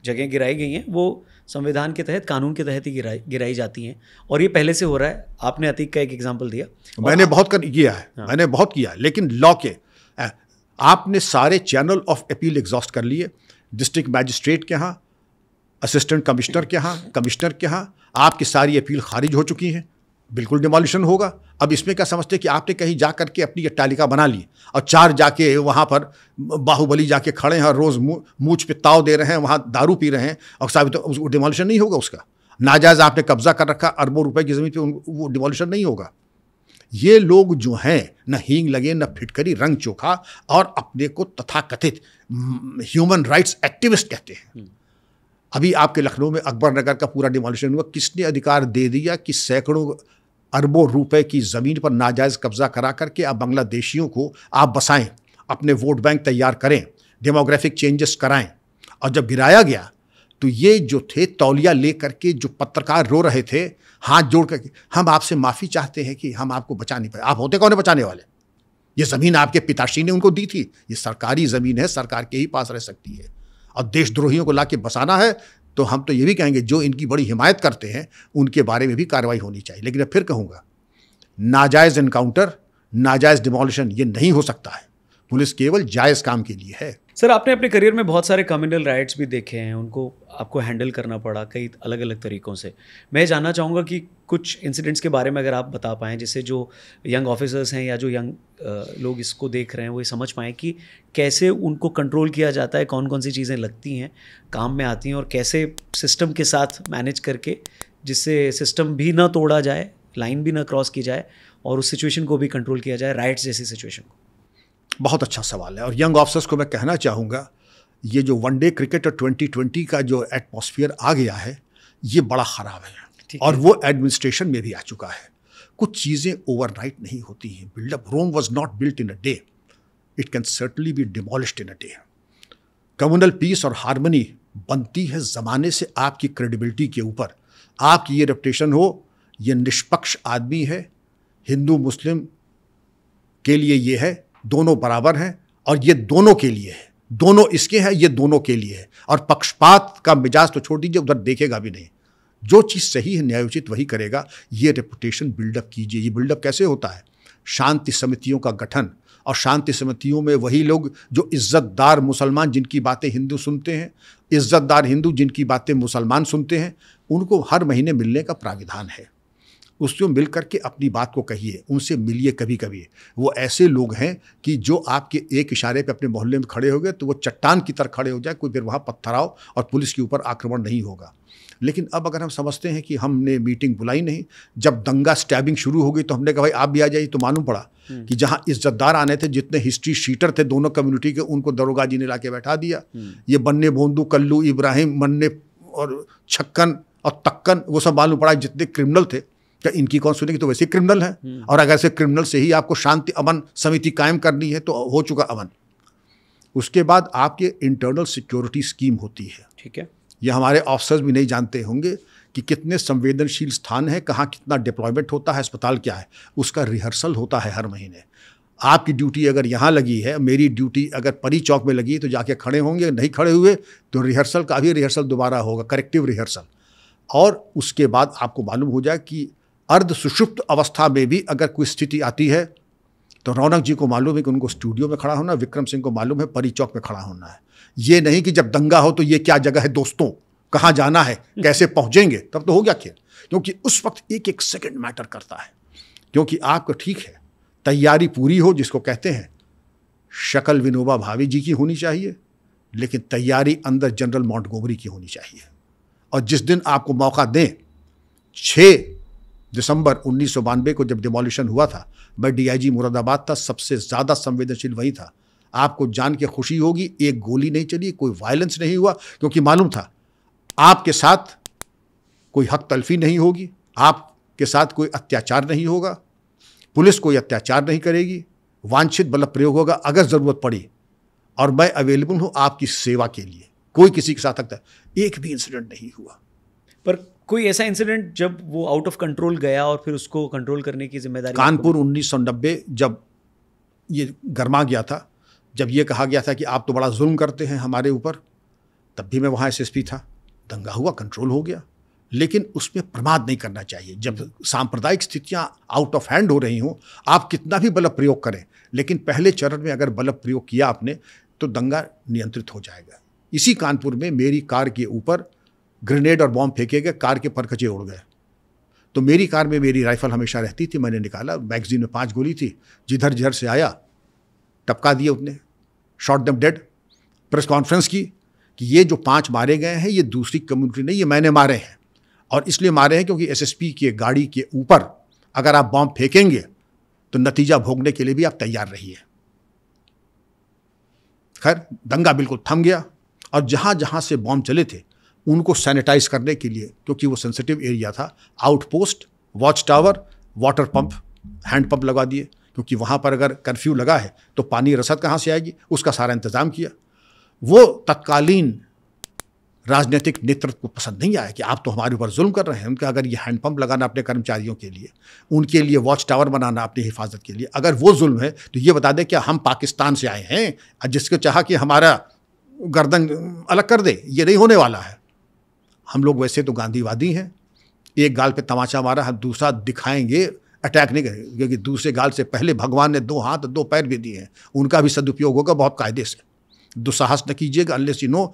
जगह गिराई गई हैं वो संविधान के तहत, कानून के तहत ही गिराई जाती हैं, और ये पहले से हो रहा है। आपने अतीक का एक एग्जांपल दिया, मैंने बहुत किया है। हाँ। मैंने बहुत किया है, लेकिन लॉ के आपने सारे चैनल ऑफ अपील एग्जॉस्ट कर लिए, डिस्ट्रिक्ट मैजिस्ट्रेट के यहाँ, असिस्टेंट कमिश्नर के यहाँ, कमिश्नर के यहाँ, आपकी सारी अपील खारिज हो चुकी हैं, बिल्कुल डिमोलिशन होगा। अब इसमें क्या समझते कि आपने कहीं जा करके अपनी अट्टालिका बना ली और 4 जाके वहाँ पर बाहुबली जाके खड़े हैं और रोज़ मूछ पे ताव दे रहे हैं, वहाँ दारू पी रहे हैं, और साबित तो डिमोलिशन नहीं होगा उसका? नाजायज़ आपने कब्जा कर रखा अरबों रुपए की ज़मीन पे, वो डिमोलिशन नहीं होगा। ये लोग जो हैं न हींग लगे न फिटकरी, रंग चोखा, और अपने को तथाकथित ह्यूमन राइट्स एक्टिविस्ट कहते हैं। अभी आपके लखनऊ में अकबर नगर का पूरा डिमोलिशन हुआ, किसने अधिकार दे दिया कि सैकड़ों अरबों रुपए की ज़मीन पर नाजायज़ कब्जा करा करके आप बांग्लादेशियों को आप बसाएं, अपने वोट बैंक तैयार करें, डेमोग्राफिक चेंजेस कराएं? और जब गिराया गया तो ये जो थे तौलिया ले करके जो पत्रकार रो रहे थे हाथ जोड़ करके, हम आपसे माफ़ी चाहते हैं कि हम आपको बचा नहीं पाए। आप होते कौन है बचाने वाले? ये ज़मीन आपके पिताश्री ने उनको दी थी, ये सरकारी ज़मीन है, सरकार के ही पास रह सकती है। और देशद्रोहियों को लाके बसाना है तो हम तो ये भी कहेंगे जो इनकी बड़ी हिमायत करते हैं उनके बारे में भी कार्रवाई होनी चाहिए। लेकिन अब फिर कहूँगा, नाजायज़ एनकाउंटर, नाजायज़ डिमोलिशन ये नहीं हो सकता है। पुलिस केवल जायज़ काम के लिए है। सर, आपने अपने करियर में बहुत सारे कम्युनल राइट्स भी देखे हैं, उनको आपको हैंडल करना पड़ा कई अलग अलग तरीक़ों से। मैं जानना चाहूँगा कि कुछ इंसिडेंट्स के बारे में अगर आप बता पाएँ, जिससे जो यंग ऑफिसर्स हैं या जो यंग लोग इसको देख रहे हैं वो ये समझ पाएँ कि कैसे उनको कंट्रोल किया जाता है, कौन कौन सी चीज़ें लगती हैं, काम में आती हैं, और कैसे सिस्टम के साथ मैनेज करके जिससे सिस्टम भी ना तोड़ा जाए, लाइन भी ना क्रॉस की जाए, और उस सिचुएशन को भी कंट्रोल किया जाए, राइट्स जैसी सिचुएशन को। बहुत अच्छा सवाल है। और यंग ऑफिसर्स को मैं कहना चाहूँगा, ये जो वनडे क्रिकेट और 2020 का जो एटमॉस्फेयर आ गया है ये बड़ा ख़राब है, और वो एडमिनिस्ट्रेशन में भी आ चुका है। कुछ चीज़ें ओवरनाइट नहीं होती हैं। Buildup Rome was not built in a day, it can certainly be demolished in a day. Communal peace और हार्मनी बनती है ज़माने से आपकी क्रेडिबिलिटी के ऊपर। आपकी ये रेपुटेशन हो, ये निष्पक्ष आदमी है, हिंदू मुस्लिम के लिए ये है, दोनों बराबर हैं, और ये दोनों के लिए है, दोनों इसके हैं, ये दोनों के लिए है। और पक्षपात का मिजाज तो छोड़ दीजिए, उधर देखेगा भी नहीं। जो चीज़ सही है न्यायोचित वही करेगा। ये रेपुटेशन बिल्डअप कीजिए। ये बिल्डअप कैसे होता है? शांति समितियों का गठन, और शांति समितियों में वही लोग जो इज़्ज़तदार मुसलमान जिनकी बातें हिंदू सुनते हैं, इज़्ज़तदार हिंदू जिनकी बातें मुसलमान सुनते हैं, उनको हर महीने मिलने का प्राविधान है। उससे मिल करके अपनी बात को कहिए, उनसे मिलिए कभी कभी। वो ऐसे लोग हैं कि जो आपके एक इशारे पे अपने मोहल्ले में खड़े हो गए तो वो चट्टान की तरह खड़े हो जाए, कोई फिर वहाँ पत्थराव और पुलिस के ऊपर आक्रमण नहीं होगा। लेकिन अब अगर हम समझते हैं कि हमने मीटिंग बुलाई नहीं, जब दंगा स्टैबिंग शुरू हो गई तो हमने कहा भाई आप भी आ जाइए, तो मालूम पड़ा कि जहाँ इज्जतदार आने थे, जितने हिस्ट्री शीटर थे दोनों कम्युनिटी के, उनको दरोगा जी ने ला के बैठा दिया। ये बन्ने बोंदू, कल्लू, इब्राहिम, मन्ने और छक्कन और तक्कन, वो सब मालूम पड़ा जितने क्रिमिनल थे, क्या इनकी कौन सुनेगी? तो वैसे ही क्रिमिनल हैं। और अगर से क्रिमिनल से ही आपको शांति अमन समिति कायम करनी है तो हो चुका अमन। उसके बाद आपके इंटरनल सिक्योरिटी स्कीम होती है। ठीक है, ये हमारे ऑफिसर्स भी नहीं जानते होंगे कि कितने संवेदनशील स्थान है, कहाँ कितना डिप्लॉयमेंट होता है, अस्पताल क्या है, उसका रिहर्सल होता है हर महीने। आपकी ड्यूटी अगर यहाँ लगी है, मेरी ड्यूटी अगर परी चौक में लगी तो जाके खड़े होंगे, नहीं खड़े हुए तो रिहर्सल का भी रिहर्सल दोबारा होगा, करेक्टिव रिहर्सल। और उसके बाद आपको मालूम हो जाए कि अर्ध सुषुप्त अवस्था में भी अगर कोई स्थिति आती है तो रौनक जी को मालूम है कि उनको स्टूडियो में खड़ा होना, विक्रम सिंह को मालूम है परी चौक में खड़ा होना है। ये नहीं कि जब दंगा हो तो ये क्या जगह है दोस्तों, कहाँ जाना है, कैसे पहुँचेंगे, तब तो हो गया खेल। क्योंकि उस वक्त एक एक सेकंड मैटर करता है। क्योंकि आपको ठीक है तैयारी पूरी हो, जिसको कहते हैं शक्ल विनोबा भावे जी की होनी चाहिए, लेकिन तैयारी अंदर जनरल मॉन्टगोमरी की होनी चाहिए। और जिस दिन आपको मौका दें 6 दिसंबर 1992 को जब डिमोलिशन हुआ था, मैं डीआईजी मुरादाबाद था, सबसे ज़्यादा संवेदनशील वही था। आपको जान के खुशी होगी, एक गोली नहीं चली, कोई वायलेंस नहीं हुआ, क्योंकि मालूम था आपके साथ कोई हक तलफी नहीं होगी, आपके साथ कोई अत्याचार नहीं होगा, पुलिस कोई अत्याचार नहीं करेगी, वांछित बल प्रयोग होगा अगर ज़रूरत पड़ी, और मैं अवेलेबल हूँ आपकी सेवा के लिए। कोई किसी के साथ हक, एक भी इंसिडेंट नहीं हुआ। पर कोई ऐसा इंसिडेंट जब वो आउट ऑफ कंट्रोल गया और फिर उसको कंट्रोल करने की जिम्मेदारी? कानपुर 1990 जब ये गरमा गया था, जब ये कहा गया था कि आप तो बड़ा जुल्म करते हैं हमारे ऊपर, तब भी मैं वहाँ एसएसपी था। दंगा हुआ, कंट्रोल हो गया, लेकिन उसमें प्रमाद नहीं करना चाहिए। जब सांप्रदायिक स्थितियाँ आउट ऑफ हैंड हो रही हों, आप कितना भी बल प्रयोग करें, लेकिन पहले चरण में अगर बल प्रयोग किया आपने तो दंगा नियंत्रित हो जाएगा। इसी कानपुर में मेरी कार के ऊपर ग्रेनेड और बॉम्ब फेंके गए, कार के परखचे उड़ गए। तो मेरी कार में मेरी राइफल हमेशा रहती थी, मैंने निकाला, मैगजीन में 5 गोली थी, जिधर जिधर से आया टपका दिए उसने, shot them dead. Press conference की कि ये जो 5 मारे गए हैं ये दूसरी कम्युनिटी नहीं, ये मैंने मारे हैं, और इसलिए मारे हैं क्योंकि एसएसपी की गाड़ी के ऊपर अगर आप बॉम्ब फेंकेंगे तो नतीजा भोगने के लिए भी आप तैयार रहिए। खैर, दंगा बिल्कुल थम गया, और जहाँ जहाँ से बॉम्ब चले थे उनको सैनिटाइज करने के लिए, क्योंकि वो सेंसिटिव एरिया था, outpost, watch tower, water pump, hand pump लगा दिए, क्योंकि वहाँ पर अगर कर्फ्यू लगा है तो पानी रसद कहाँ से आएगी, उसका सारा इंतज़ाम किया। वो तत्कालीन राजनीतिक नेतृत्व को पसंद नहीं आया कि आप तो हमारे ऊपर जुल्म कर रहे हैं। उनका अगर ये हैंडपंप लगाना अपने कर्मचारियों के लिए, उनके लिए वॉच टावर बनाना अपनी हिफाजत के लिए, अगर वो जुल्म है तो ये बता दें क्या हम पाकिस्तान से आए हैं जिसको चाहा कि हमारा गर्दन अलग कर दे? ये नहीं होने वाला है। हम लोग वैसे तो गांधीवादी हैं, एक गाल पे तमाचा मारा, हम दूसरा दिखाएंगे, अटैक नहीं करेंगे, क्योंकि दूसरे गाल से पहले भगवान ने 2 हाथ 2 पैर भी दिए हैं, उनका भी सदुपयोग होगा बहुत कायदे से। दुस्साहस न कीजिएगा अनलेस यू नो।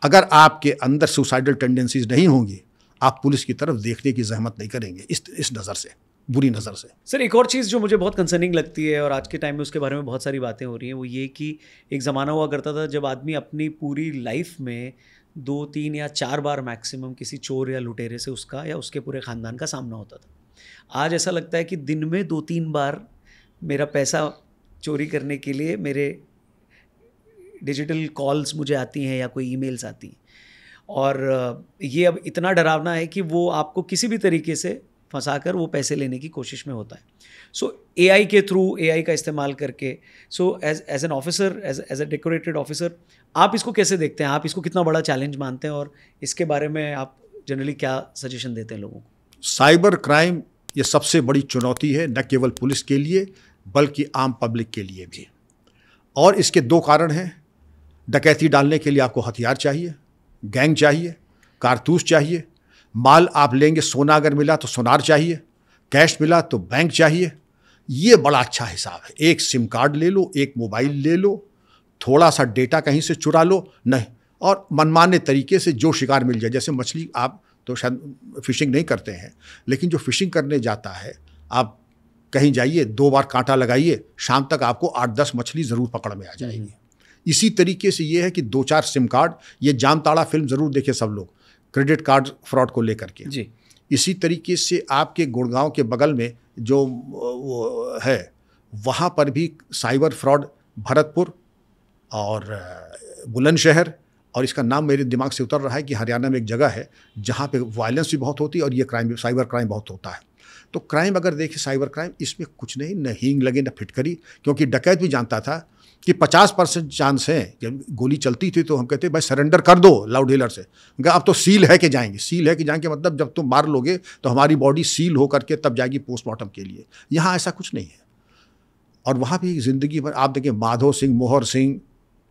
अगर आपके अंदर सुसाइडल टेंडेंसीज नहीं होंगी, आप पुलिस की तरफ देखने की जहमत नहीं करेंगे इस नज़र से, बुरी नज़र से। सर, एक और चीज़ जो मुझे बहुत कंसर्निंग लगती है और आज के टाइम में उसके बारे में बहुत सारी बातें हो रही हैं, वो ये कि एक ज़माना हुआ करता था जब आदमी अपनी पूरी लाइफ में 2, 3 या 4 बार मैक्सिमम किसी चोर या लुटेरे से उसका या उसके पूरे ख़ानदान का सामना होता था। आज ऐसा लगता है कि दिन में 2-3 बार मेरा पैसा चोरी करने के लिए मेरे डिजिटल कॉल्स मुझे आती हैं या कोई ईमेल्स आती हैं, और ये अब इतना डरावना है कि वो आपको किसी भी तरीके से फंसाकर वो पैसे लेने की कोशिश में होता है। सो एआई के थ्रू, एआई का इस्तेमाल करके, so as an officer, as a decorated officer, आप इसको कैसे देखते हैं? आप इसको कितना बड़ा चैलेंज मानते हैं, और इसके बारे में आप जनरली क्या सजेशन देते हैं लोगों को? साइबर क्राइम ये सबसे बड़ी चुनौती है, न केवल पुलिस के लिए बल्कि आम पब्लिक के लिए भी। और इसके 2 कारण हैं। डकैती डालने के लिए आपको हथियार चाहिए, गैंग चाहिए, कारतूस चाहिए। माल आप लेंगे, सोना अगर मिला तो सोनार चाहिए, कैश मिला तो बैंक चाहिए। ये बड़ा अच्छा हिसाब है। एक सिम कार्ड ले लो, एक मोबाइल ले लो, थोड़ा सा डेटा कहीं से चुरा लो, नहीं, और मनमाने तरीके से जो शिकार मिल जाए। जैसे मछली, आप तो शायद फिशिंग नहीं करते हैं, लेकिन जो फिशिंग करने जाता है, आप कहीं जाइए, 2 बार कांटा लगाइए, शाम तक आपको 8-10 मछली ज़रूर पकड़ में आ जाएगी। इसी तरीके से ये है कि 2-4 सिम कार्ड, ये जामताड़ा फिल्म ज़रूर देखे सब लोग, क्रेडिट कार्ड फ्रॉड को लेकर के जी। इसी तरीके से आपके गुड़गांव के बगल में जो वो है, वहाँ पर भी साइबर फ्रॉड, भरतपुर और बुलंदशहर, और इसका नाम मेरे दिमाग से उतर रहा है कि हरियाणा में एक जगह है जहाँ पे वायलेंस भी बहुत होती है और ये क्राइम, साइबर क्राइम बहुत होता है। तो क्राइम अगर देखें, साइबर क्राइम, इसमें कुछ नहीं, न हींग लगे न फिटकरी, क्योंकि डकैत भी जानता था कि 50% चांस है। जब गोली चलती थी तो हम कहते भाई सरेंडर कर दो लाउड हीलर से, अब तो सील है कि जाएंगे। सील है कि जाएंगे मतलब जब तुम मार लोगे तो हमारी बॉडी सील हो करके तब जाएगी पोस्टमार्टम के लिए। यहाँ ऐसा कुछ नहीं है। और वहाँ भी ज़िंदगी भर आप देखिए, माधो सिंह, मोहर सिंह,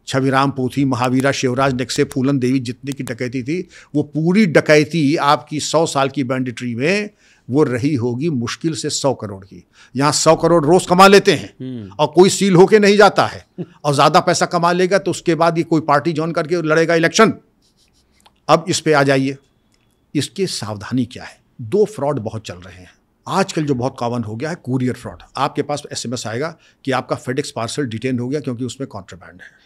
छविराम पोथी, महावीरा, शिवराज नेक्से, फूलन देवी, जितनी की डकैती थी, वो पूरी डकैती आपकी 100 साल की बैंडिट्री में वो रही होगी मुश्किल से 100 करोड़ की। यहाँ 100 करोड़ रोज कमा लेते हैं और कोई सील होके नहीं जाता है, और ज़्यादा पैसा कमा लेगा तो उसके बाद ये कोई पार्टी ज्वाइन करके लड़ेगा इलेक्शन। अब इस पे आ जाइए, इसकी सावधानी क्या है? 2 फ्रॉड बहुत चल रहे हैं आजकल जो बहुत कॉमन हो गया है। कुरियर फ्रॉड, आपके पास SMS आएगा कि आपका फेडेक्स पार्सल डिटेन हो गया क्योंकि उसमें कॉन्ट्राबैंड है।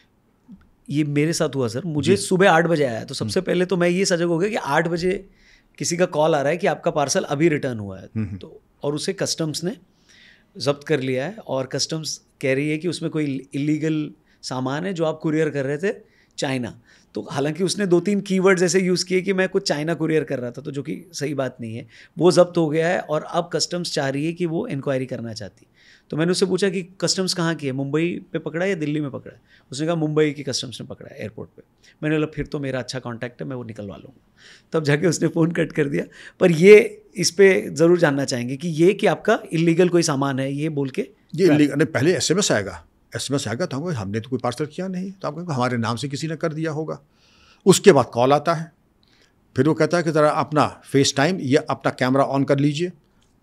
ये मेरे साथ हुआ सर, मुझे सुबह 8 बजे आया, तो सबसे पहले तो मैं ये सजग हो गया कि 8 बजे किसी का कॉल आ रहा है कि आपका पार्सल अभी रिटर्न हुआ है, तो और उसे कस्टम्स ने जब्त कर लिया है और कस्टम्स कह रही है कि उसमें कोई इलीगल सामान है जो आप कुरियर कर रहे थे चाइना। तो हालांकि उसने 2-3 कीवर्ड्स ऐसे यूज़ किए कि मैं कुछ चाइना कुरियर कर रहा था, तो जो कि सही बात नहीं है। वो जब्त हो गया है और अब कस्टम्स चाह रही है कि वो इंक्वायरी करना चाहती। तो मैंने उससे पूछा कि कस्टम्स कहाँ की है, मुंबई पे पकड़ा है या दिल्ली में पकड़ा है? उसने कहा मुंबई की कस्टम्स ने पकड़ा है एयरपोर्ट पे। मैंने बोला फिर तो मेरा अच्छा कॉन्टैक्ट है, मैं वो निकलवा लूँगा। तब जाके उसने फ़ोन कट कर दिया। पर ये इस पर ज़रूर जानना चाहेंगे कि ये कि आपका इलीगल कोई सामान है ये बोल के, ये इलीगल नहीं, पहले एसएमएस आएगा तो हमने तो कोई पार्सल किया नहीं, तो आप कहेंगे हमारे नाम से किसी ने कर दिया होगा। उसके बाद कॉल आता है, फिर वो कहता है कि ज़रा अपना फेस टाइम या अपना कैमरा ऑन कर लीजिए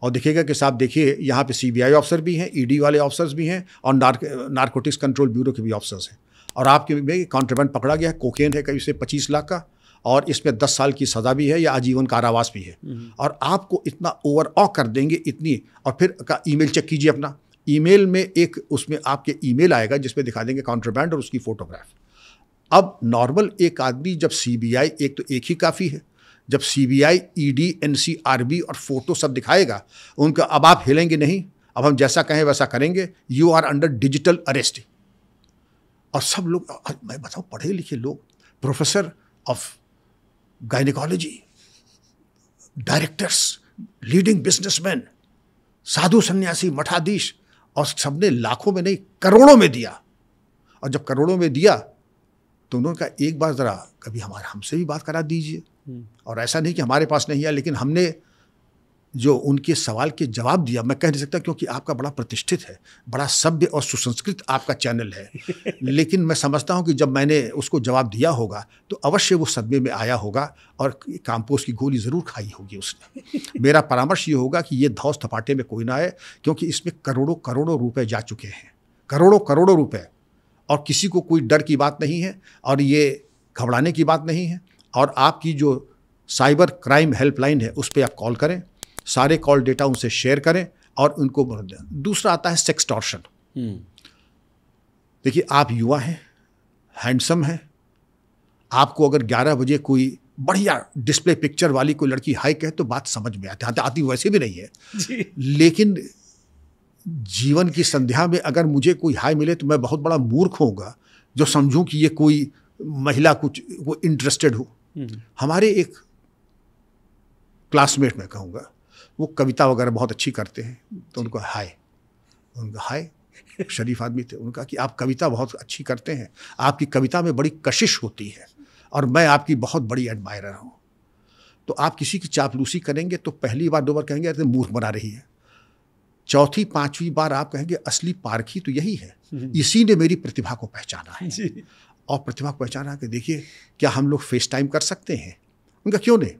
और दिखेगा कि साहब देखिए यहाँ पे सीबीआई ऑफिसर भी हैं, ईडी वाले ऑफिसर्स भी हैं और नारकोटिक्स कंट्रोल ब्यूरो के भी ऑफिसर्स हैं और आपके में कॉन्ट्रैबैंड पकड़ा गया है, कोकेन है करीब से 25 लाख का और इसमें 10 साल की सज़ा भी है या आजीवन कारावास भी है। और आपको इतना ओवरऑ कर देंगे इतनी, और फिर का ईमेल चेक कीजिए अपना, ईमेल में एक उसमें आपके ईमेल आएगा जिसमें दिखा देंगे कॉन्ट्रैबैंड और उसकी फ़ोटोग्राफ। अब नॉर्मल एक आदमी जब सीबीआई, एक तो एक ही काफ़ी है, जब सीबीआई, ईडी, एनसीआरबी और फोटो सब दिखाएगा उनका, अब आप हिलेंगे नहीं, अब हम जैसा कहें वैसा करेंगे, you are under digital arrest. और सब लोग, मैं बताऊँ, पढ़े लिखे लोग, professor of gynaecology, directors, leading businessman, साधु सन्यासी, मठाधीश, और सबने लाखों में नहीं करोड़ों में दिया। और जब करोड़ों में दिया तो उन्होंने कहा एक बार ज़रा कभी हमसे भी बात करा दीजिए। और ऐसा नहीं कि हमारे पास नहीं है, लेकिन हमने जो उनके सवाल के जवाब दिया, मैं कह नहीं सकता क्योंकि आपका बड़ा प्रतिष्ठित है, बड़ा सभ्य और सुसंस्कृत आपका चैनल है, लेकिन मैं समझता हूं कि जब मैंने उसको जवाब दिया होगा तो अवश्य वो सदमे में आया होगा और काम्पोस की गोली ज़रूर खाई होगी उसने। मेरा परामर्श ये होगा कि ये धौस थपाटे में कोई ना आए, क्योंकि इसमें करोड़ों करोड़ों रुपए जा चुके हैं, करोड़ों करोड़ों रुपए, और किसी को कोई डर की बात नहीं है और ये घबराने की बात नहीं है। और आपकी जो साइबर क्राइम हेल्पलाइन है उस पर आप कॉल करें, सारे कॉल डेटा उनसे शेयर करें और उनको दें। दूसरा आता है सेक्सटॉर्शन। देखिए, आप युवा हैं, हैंडसम हैं, आपको अगर 11 बजे कोई बढ़िया डिस्प्ले पिक्चर वाली कोई लड़की हाई कहे तो बात समझ में आती वैसे भी नहीं है जी। लेकिन जीवन की संध्या में अगर मुझे कोई हाई मिले तो मैं बहुत बड़ा मूर्ख होऊंगा जो समझूं कि ये कोई महिला कुछ वो इंटरेस्टेड हो। हमारे एक क्लासमेट, मैं कहूँगा, वो कविता वगैरह बहुत अच्छी करते हैं, तो उनको हाय शरीफ आदमी थे, उनका कि आप कविता बहुत अच्छी करते हैं, आपकी कविता में बड़ी कशिश होती है और मैं आपकी बहुत बड़ी एडमायरर हूँ। तो आप किसी की चापलूसी करेंगे तो पहली बार 2 बार कहेंगे अरे मूर्ख बना रही है, चौथी 5वीं बार आप कहेंगे असली पारखी तो यही है, इसी ने मेरी प्रतिभा को पहचाना है। और प्रतिभा को पहचाना कि देखिए क्या हम लोग फेस टाइम कर सकते हैं। उनका क्यों नहीं,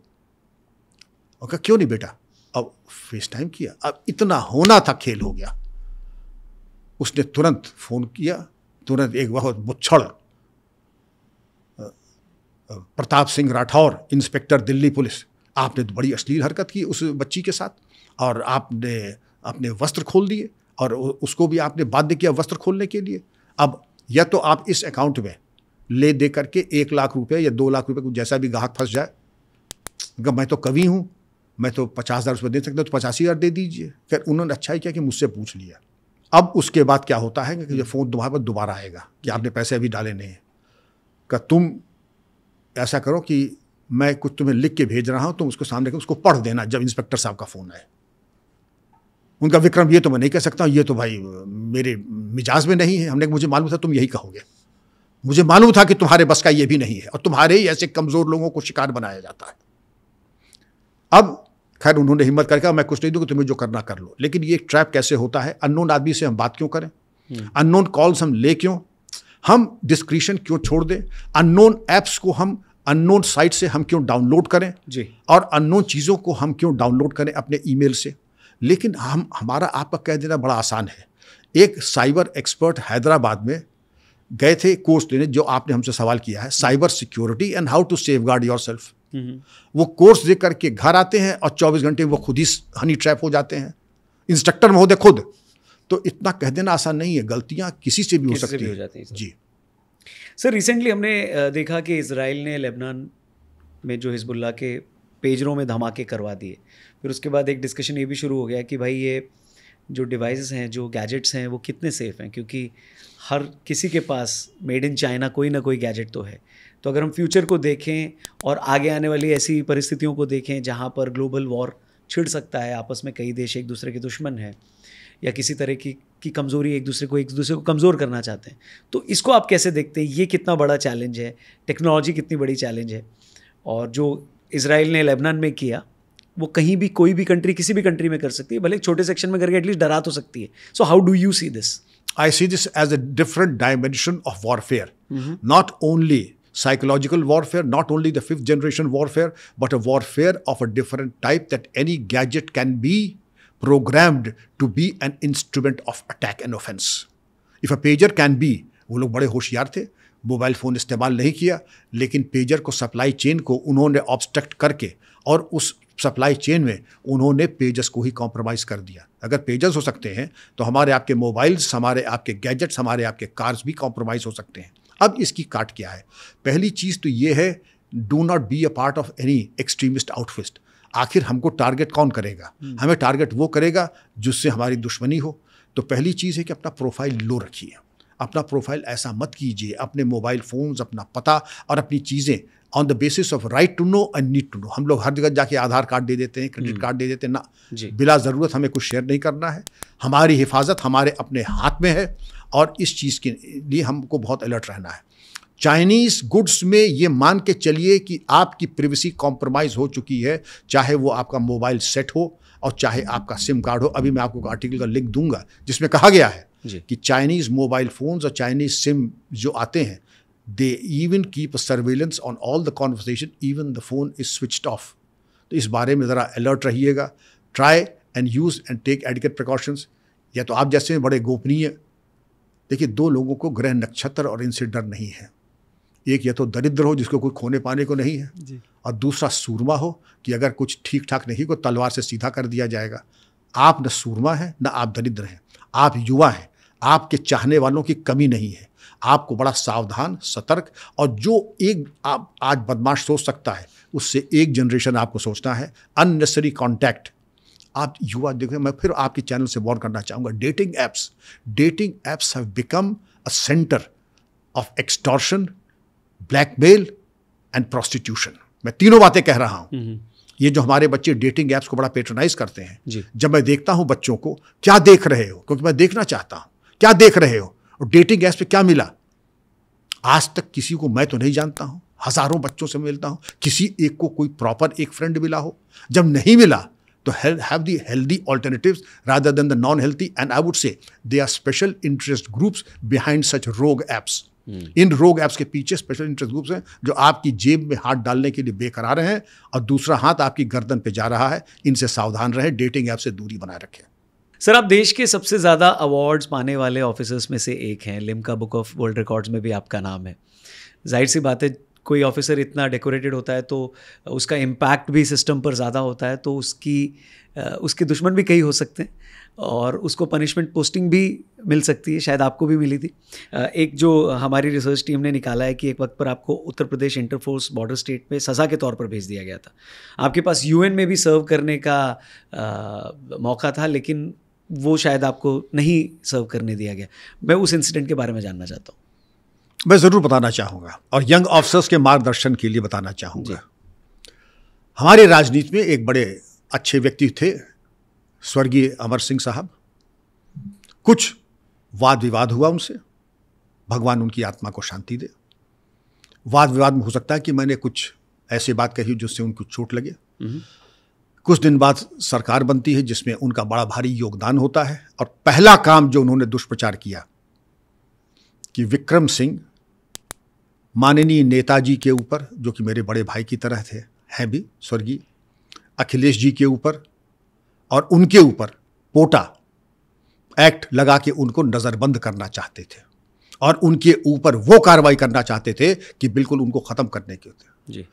उनका क्यों नहीं बेटा। अब फेस टाइम किया, अब इतना होना था, खेल हो गया। उसने तुरंत फ़ोन किया, तुरंत एक बहुत मुच्छड़ प्रताप सिंह राठौर, इंस्पेक्टर दिल्ली पुलिस, आपने तो बड़ी अश्लील हरकत की उस बच्ची के साथ और आपने अपने वस्त्र खोल दिए और उसको भी आपने बाध्य किया वस्त्र खोलने के लिए। अब या तो आप इस अकाउंट में ले दे करके 1 लाख रुपए या 2 लाख रुपए, जैसा भी ग्राहक फंस जाए, मैं तो कवि हूँ, मैं तो 50,000 रुपये दे सकता हूँ, तो 85,000 दे दीजिए। फिर उन्होंने अच्छा ही किया कि मुझसे पूछ लिया। अब उसके बाद क्या होता है कि ये फ़ोन तुम्हारे पास दोबारा आएगा कि आपने पैसे अभी डाले नहीं हैं, कि तुम ऐसा करो कि मैं कुछ तुम्हें लिख के भेज रहा हूँ, तुम उसको सामने उसको पढ़ देना जब इंस्पेक्टर साहब का फ़ोन आए। उनका विक्रम, ये तो मैं नहीं कह सकता, ये तो भाई मेरे मिजाज में नहीं है। हमने मुझे मालूम था तुम यही कहोगे, मुझे मालूम था कि तुम्हारे बस का ये भी नहीं है और तुम्हारे ही ऐसे कमज़ोर लोगों को शिकार बनाया जाता है। अब खैर उन्होंने हिम्मत करके मैं कुछ नहीं दूंगा, तुम्हें जो करना कर लो। लेकिन ये ट्रैप कैसे होता है, अननोन आदमी से हम बात क्यों करें, अननोन कॉल्स हम ले क्यों, हम डिस्क्रिप्शन क्यों छोड़ दें, अननोन ऐप्स को हम अननोन साइट से हम क्यों डाउनलोड करें जी, और अननोन चीज़ों को हम क्यों डाउनलोड करें अपने ईमेल से। लेकिन हमारा आपका कह देना बड़ा आसान है। एक साइबर एक्सपर्ट हैदराबाद में गए थे कोर्स लेने, जो आपने हमसे सवाल किया है, cyber security and how to safeguard yourself. वो कोर्स दे करके घर आते हैं और 24 घंटे वो खुद ही हनी ट्रैप हो जाते हैं, इंस्ट्रक्टर महोदय खुद। तो इतना कह देना आसान नहीं है, गलतियां किसी से भी हो सकती हैं। जी सर, रिसेंटली हमने देखा कि इजराइल ने लेबनान में जो हिजबुल्लाह के पेजरों में धमाके करवा दिए। फिर उसके बाद एक डिस्कशन ये भी शुरू हो गया कि भाई ये जो डिवाइसेस हैं, जो गैजेट्स हैं, वो कितने सेफ़ हैं, क्योंकि हर किसी के पास मेड इन चाइना कोई ना कोई गैजेट तो है। तो अगर हम फ्यूचर को देखें और आगे आने वाली ऐसी परिस्थितियों को देखें जहाँ पर ग्लोबल वॉर छिड़ सकता है, आपस में कई देश एक दूसरे के दुश्मन हैं या किसी तरह की कमज़ोरी एक दूसरे को कमज़ोर करना चाहते हैं, तो इसको आप कैसे देखते हैं? ये कितना बड़ा चैलेंज है, टेक्नोलॉजी कितनी बड़ी चैलेंज है, और जो इजराइल ने लेबनान में किया वो कहीं भी कोई भी कंट्री किसी भी कंट्री में कर सकती है, भले एक छोटे सेक्शन में करके एटलीस्ट डरा तो सकती है। So how do you see this? I see this as a different dimension of warfare. Not only psychological warfare, not only the fifth generation warfare, but a warfare of a different type, that any gadget can be programmed to be an instrument of attack and offense. If a pager can be, वो लोग बड़े होशियार थे, mobile phone इस्तेमाल नहीं किया, लेकिन pager को सप्लाई चेन को उन्होंने ऑब्स्ट्रक्ट करके और उस सप्लाई चेन में उन्होंने पेजर्स को ही कॉम्प्रोमाइज़ कर दिया। अगर पेजर्स हो सकते हैं तो हमारे आपके मोबाइल्स, हमारे आपके गैजेट्स, हमारे आपके कार्स भी कॉम्प्रोमाइज़ हो सकते हैं। अब इसकी काट क्या है? पहली चीज़ तो ये है, do not be a part of any extremist outfit. आखिर हमको टारगेट कौन करेगा? हमें टारगेट वो करेगा जिससे हमारी दुश्मनी हो। तो पहली चीज़ है कि अपना प्रोफाइल लो रखिए। अपना प्रोफाइल ऐसा मत कीजिए, अपने मोबाइल फ़ोन्स, अपना पता और अपनी चीज़ें on the basis of right to know and need to know. हम लोग हर जगह जाके आधार कार्ड दे देते हैं, क्रेडिट कार्ड दे देते हैं ना, बिला ज़रूरत हमें कुछ शेयर नहीं करना है। हमारी हिफाजत हमारे अपने हाथ में है और इस चीज़ के लिए हमको बहुत अलर्ट रहना है। चाइनीज़ गुड्स में ये मान के चलिए कि आपकी प्रिवेसी कॉम्प्रोमाइज़ हो चुकी है, चाहे वो आपका मोबाइल सेट हो और चाहे आपका सिम कार्ड हो। अभी मैं आपको आर्टिकल का लिंक दूंगा जिसमें कहा गया है कि चाइनीज़ मोबाइल फ़ोन्स और चाइनीज़ सिम जो आते हैं, they even keep a surveillance on all the conversation, even the phone is switched off. तो इस बारे में ज़रा अलर्ट रहिएगा। Try and use and take adequate precautions. या तो आप जैसे बड़े गोपनीय, देखिए दो लोगों को ग्रह नक्षत्र और इनसे डर नहीं है। एक या तो दरिद्र हो जिसको कोई खोने पाने को नहीं है जी, और दूसरा सूरमा हो कि अगर कुछ ठीक ठाक नहीं को तलवार से सीधा कर दिया जाएगा। आप न सूरमा है न आप दरिद्र हैं, आप युवा हैं, आपके चाहने वालों की कमी नहीं है। आपको बड़ा सावधान, सतर्क, और जो एक आप आज बदमाश सोच सकता है उससे एक जनरेशन आपको सोचना है। अननेसेसरी कॉन्टैक्ट, आप युवा देखिए, मैं फिर आपके चैनल से वार्न करना चाहूँगा। Dating apps have become a centre of extortion, blackmail and prostitution. मैं तीनों बातें कह रहा हूँ। ये जो हमारे बच्चे डेटिंग ऐप्स को बड़ा पेट्रोनाइज करते हैं, जब मैं देखता हूँ बच्चों को, क्या देख रहे हो, क्योंकि मैं देखना चाहता हूँ क्या देख रहे हो और डेटिंग ऐप्स पे क्या मिला। आज तक किसी को मैं तो नहीं जानता हूँ, हज़ारों बच्चों से मिलता हूँ, किसी एक को कोई प्रॉपर एक फ्रेंड मिला हो। जब नहीं मिला तो have the healthy alternatives rather than the non healthy, and I would say they are special interest groups behind such rogue apps. इन रोग ऐप्स के पीछे स्पेशल इंटरेस्ट ग्रुप्स हैं जो आपकी जेब में हाथ डालने के लिए बेकरार हैं और दूसरा हाथ आपकी गर्दन पे जा रहा है। इनसे सावधान रहें, डेटिंग ऐप से दूरी बनाए रखें। सर, आप देश के सबसे ज़्यादा अवार्ड्स पाने वाले ऑफिसर्स में से एक हैं। Limca book of world records में भी आपका नाम है। जाहिर सी बात है, कोई ऑफिसर इतना डेकोरेटेड होता है तो उसका इम्पैक्ट भी सिस्टम पर ज़्यादा होता है, तो उसके दुश्मन भी कई हो सकते हैं और उसको पनिशमेंट पोस्टिंग भी मिल सकती है। शायद आपको भी मिली थी। एक जो हमारी रिसर्च टीम ने निकाला है कि एक वक्त पर आपको उत्तर प्रदेश इंटरफोर्स बॉर्डर स्टेट में सज़ा के तौर पर भेज दिया गया था। आपके पास यूएन में भी सर्व करने का मौका था, लेकिन वो शायद आपको नहीं सर्व करने दिया गया। मैं उस इंसिडेंट के बारे में जानना चाहता हूँ। मैं ज़रूर बताना चाहूँगा और यंग ऑफिसर्स के मार्गदर्शन के लिए बताना चाहूँगा। हमारे राजनीति में एक बड़े अच्छे व्यक्ति थे, स्वर्गीय अमर सिंह साहब। कुछ वाद विवाद हुआ उनसे, भगवान उनकी आत्मा को शांति दे। वाद विवाद में हो सकता है कि मैंने कुछ ऐसी बात कही जिससे उनको चोट लगे। कुछ दिन बाद सरकार बनती है जिसमें उनका बड़ा भारी योगदान होता है, और पहला काम जो उन्होंने दुष्प्रचार किया कि विक्रम सिंह माननीय नेताजी के ऊपर, जो कि मेरे बड़े भाई की तरह थे, हैं भी स्वर्गीय, अखिलेश जी के ऊपर और उनके ऊपर पोटा एक्ट लगा के उनको नज़रबंद करना चाहते थे और उनके ऊपर वो कार्रवाई करना चाहते थे कि बिल्कुल उनको ख़त्म करने के थे। जी,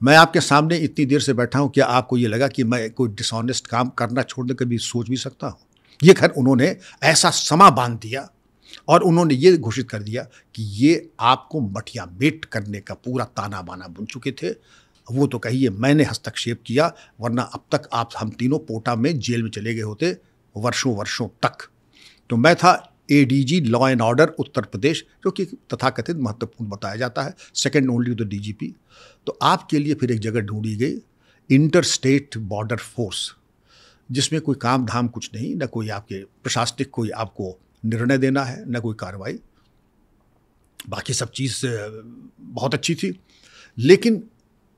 मैं आपके सामने इतनी देर से बैठा हूँ, क्या आपको ये लगा कि मैं कोई डिसऑनेस्ट काम करना छोड़ने कभी सोच भी सकता हूँ? ये खैर उन्होंने ऐसा समा बांध दिया और उन्होंने ये घोषित कर दिया कि ये आपको मटिया मेट करने का पूरा ताना बाना बुन चुके थे। वो तो कहिए मैंने हस्तक्षेप किया, वरना अब तक हम तीनों पोटा में जेल में चले गए होते वर्षों वर्षों तक। तो मैं था ADG law and order Uttar Pradesh, जो कि तथाकथित महत्वपूर्ण बताया जाता है, second only to the DGP। तो आपके लिए फिर एक जगह ढूंढी गई, इंटर स्टेट बॉर्डर फोर्स, जिसमें कोई काम धाम कुछ नहीं, न कोई आपके प्रशासनिक कोई आपको निर्णय देना है, न कोई कार्रवाई। बाकी सब चीज़ बहुत अच्छी थी, लेकिन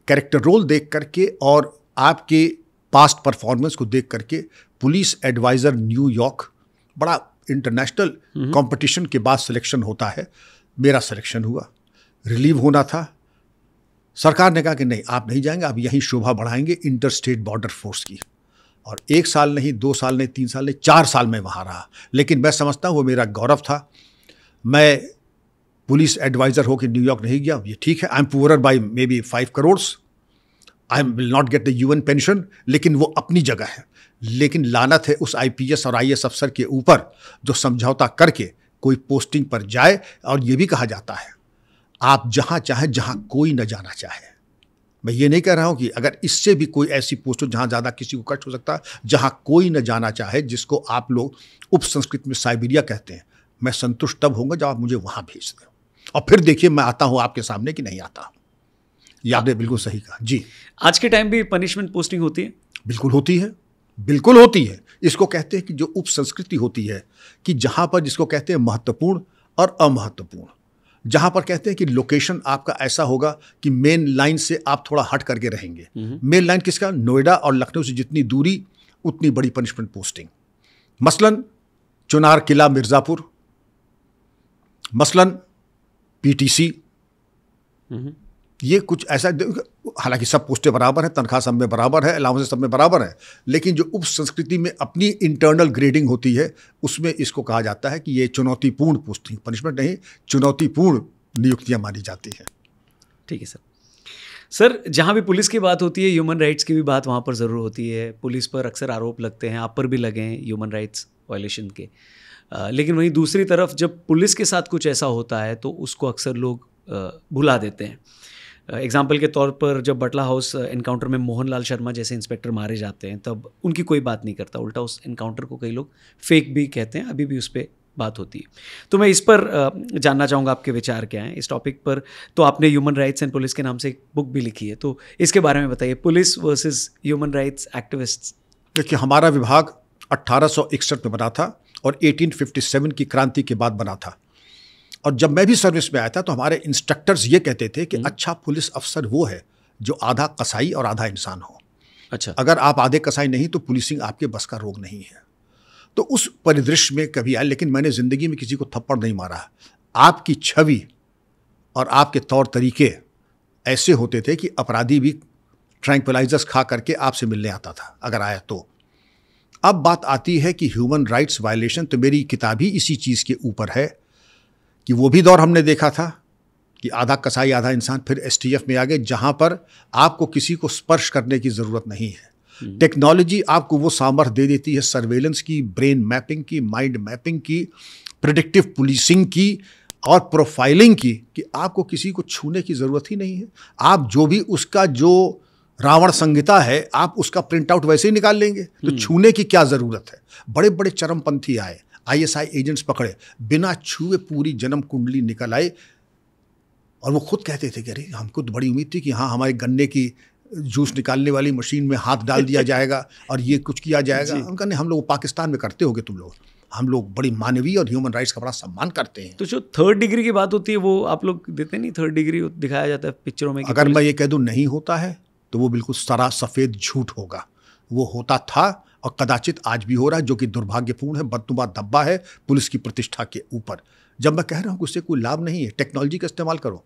कैरेक्टर रोल देख करके और आपके पास्ट परफॉर्मेंस को देख करके पुलिस एडवाइज़र न्यूयॉर्क, बड़ा इंटरनेशनल कंपटीशन के बाद सिलेक्शन होता है, मेरा सिलेक्शन हुआ, रिलीव होना था। सरकार ने कहा कि नहीं, आप नहीं जाएंगे, आप यहीं शोभा बढ़ाएंगे इंटर स्टेट बॉर्डर फोर्स की। और 1 साल नहीं, 2 साल नहीं, 3 साल नहीं, 4 साल में वहाँ रहा। लेकिन मैं समझता हूँ वो मेरा गौरव था। मैं पुलिस एडवाइज़र होकर न्यूयॉर्क नहीं गया, ये ठीक है, I am poorer by may be 5 crore, I will not get the UN pension, लेकिन वो अपनी जगह है। लेकिन लानत है उस IPS और IAS अफसर के ऊपर जो समझौता करके कोई पोस्टिंग पर जाए। और ये भी कहा जाता है आप जहाँ चाहें, जहाँ कोई न जाना चाहे। मैं ये नहीं कह रहा हूँ कि अगर इससे भी कोई ऐसी पोस्ट हो जहाँ ज़्यादा किसी को कष्ट हो सकता है, जहाँ कोई न जाना चाहे, जिसको आप लोग उपसंस्कृत में साइबेरिया कहते हैं, मैं संतुष्ट तब होऊंगा जब आप मुझे वहाँ भेज दें। और फिर देखिए मैं आता हूँ आपके सामने कि नहीं आता। ये आपने बिल्कुल सही कहा जी। आज के टाइम भी पनिशमेंट पोस्टिंग होती है? बिल्कुल होती है, बिल्कुल होती है। इसको कहते हैं कि जो उप संस्कृति होती है, कि जहाँ पर जिसको कहते हैं महत्वपूर्ण और अमहत्वपूर्ण, जहाँ पर कहते हैं कि लोकेशन आपका ऐसा होगा कि मेन लाइन से आप थोड़ा हट करके रहेंगे। मेन लाइन किसका? नोएडा और लखनऊ से जितनी दूरी उतनी बड़ी पनिशमेंट पोस्टिंग। मसलन चुनार किला मिर्ज़ापुर, मसलन PTC, ये कुछ ऐसा। हालांकि सब पोस्टें बराबर हैं, तनख्वाह सब में बराबर है, अलाउंस सब में बराबर है, लेकिन जो उप संस्कृति में अपनी इंटरनल ग्रेडिंग होती है, उसमें इसको कहा जाता है कि ये चुनौतीपूर्ण पोस्टिंग, पनिशमेंट नहीं, चुनौतीपूर्ण नियुक्तियां मानी जाती हैं। ठीक है सर, जहाँ भी पुलिस की बात होती है, ह्यूमन राइट्स की भी बात वहाँ पर ज़रूर होती है। पुलिस पर अक्सर आरोप लगते हैं, आप पर भी लगे हैं ह्यूमन राइट्स वायलेशन के। लेकिन वहीं दूसरी तरफ जब पुलिस के साथ कुछ ऐसा होता है तो उसको अक्सर लोग भुला देते हैं। एग्जाम्पल के तौर पर जब बटला हाउस एनकाउंटर में मोहनलाल शर्मा जैसे इंस्पेक्टर मारे जाते हैं, तब उनकी कोई बात नहीं करता, उल्टा उस एनकाउंटर को कई लोग फेक भी कहते हैं। अभी भी उस पर बात होती है। तो मैं इस पर जानना चाहूँगा आपके विचार क्या हैं इस टॉपिक पर। तो आपने ह्यूमन राइट्स एंड पुलिस के नाम से एक बुक भी लिखी है, तो इसके बारे में बताइए, police versus human rights activists. देखिए, हमारा विभाग 1861 में बना था और 1857 की क्रांति के बाद बना था। और जब मैं भी सर्विस में आया था तो हमारे इंस्ट्रक्टर्स ये कहते थे कि अच्छा पुलिस अफसर वो है जो आधा कसाई और आधा इंसान हो। अच्छा, अगर आप आधे कसाई नहीं तो पुलिसिंग आपके बस का रोग नहीं है। तो उस परिदृश्य में कभी आया, लेकिन मैंने ज़िंदगी में किसी को थप्पड़ नहीं मारा। आपकी छवि और आपके तौर तरीके ऐसे होते थे कि अपराधी भी ट्रैंक्विलाइजर्स खा करके आपसे मिलने आता था अगर आया तो। अब बात आती है कि ह्यूमन राइट्स वायलेशन, तो मेरी किताब ही इसी चीज़ के ऊपर है कि वो भी दौर हमने देखा था कि आधा कसाई आधा इंसान। फिर STF में आ गए, जहाँ पर आपको किसी को स्पर्श करने की ज़रूरत नहीं है। टेक्नोलॉजी आपको वो सामर्थ्य दे देती है सर्वेलेंस की, ब्रेन मैपिंग की, माइंड मैपिंग की, प्रिडिक्टिव पुलिसिंग की और प्रोफाइलिंग की, कि आपको किसी को छूने की ज़रूरत ही नहीं है। आप जो भी उसका जो रावण संहिता है, आप उसका प्रिंट आउट वैसे ही निकाल लेंगे, तो छूने की क्या ज़रूरत है। बड़े बड़े चरमपंथी आए, ISI एजेंट्स पकड़े, बिना छुए पूरी जन्म कुंडली निकल आए, और वो खुद कहते थे कि अरे हमको तो बड़ी उम्मीद थी कि हाँ हमारे गन्ने की जूस निकालने वाली मशीन में हाथ डाल दिया जाएगा और ये कुछ किया जाएगा। उनका नहीं, हम लोग पाकिस्तान में करते होगे तुम लोग, हम लोग बड़ी मानवीय और ह्यूमन राइट्स का बड़ा सम्मान करते हैं। तो जो 3rd डिग्री की बात होती है वो आप लोग देते नहीं? 3rd डिग्री दिखाया जाता है पिक्चरों में। अगर मैं ये कह दूँ नहीं होता है तो वो बिल्कुल सरा सफ़ेद झूठ होगा। वो होता था और कदाचित आज भी हो रहा है, जो कि दुर्भाग्यपूर्ण है, बदनुमा धब्बा है पुलिस की प्रतिष्ठा के ऊपर। जब मैं कह रहा हूँ कि उससे कोई लाभ नहीं है, टेक्नोलॉजी का इस्तेमाल करो।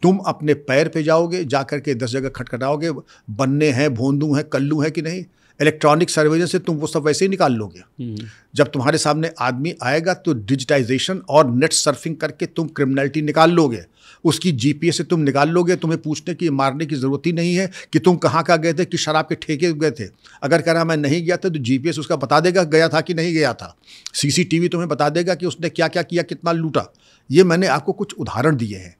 तुम अपने पैर पे जाओगे, जा करके 10 जगह खटखटाओगे, बन्ने हैं, भोंदू हैं, कल्लू हैं कि नहीं, इलेक्ट्रॉनिक सर्वेलेंस से तुम वो सब वैसे ही निकाल लोगे। जब तुम्हारे सामने आदमी आएगा तो डिजिटाइजेशन और नेट सर्फिंग करके तुम क्रिमिनलिटी निकाल लोगे, उसकी GPS से तुम निकाल लोगे। तुम्हें पूछने की, मारने की ज़रूरत ही नहीं है कि तुम कहाँ गए थे, कि शराब के ठेके गए थे। अगर कह रहा मैं नहीं गया था तो GPS उसका बता देगा गया था कि नहीं गया था। CCTV तुम्हें बता देगा कि उसने क्या क्या किया, कितना लूटा। ये मैंने आपको कुछ उदाहरण दिए हैं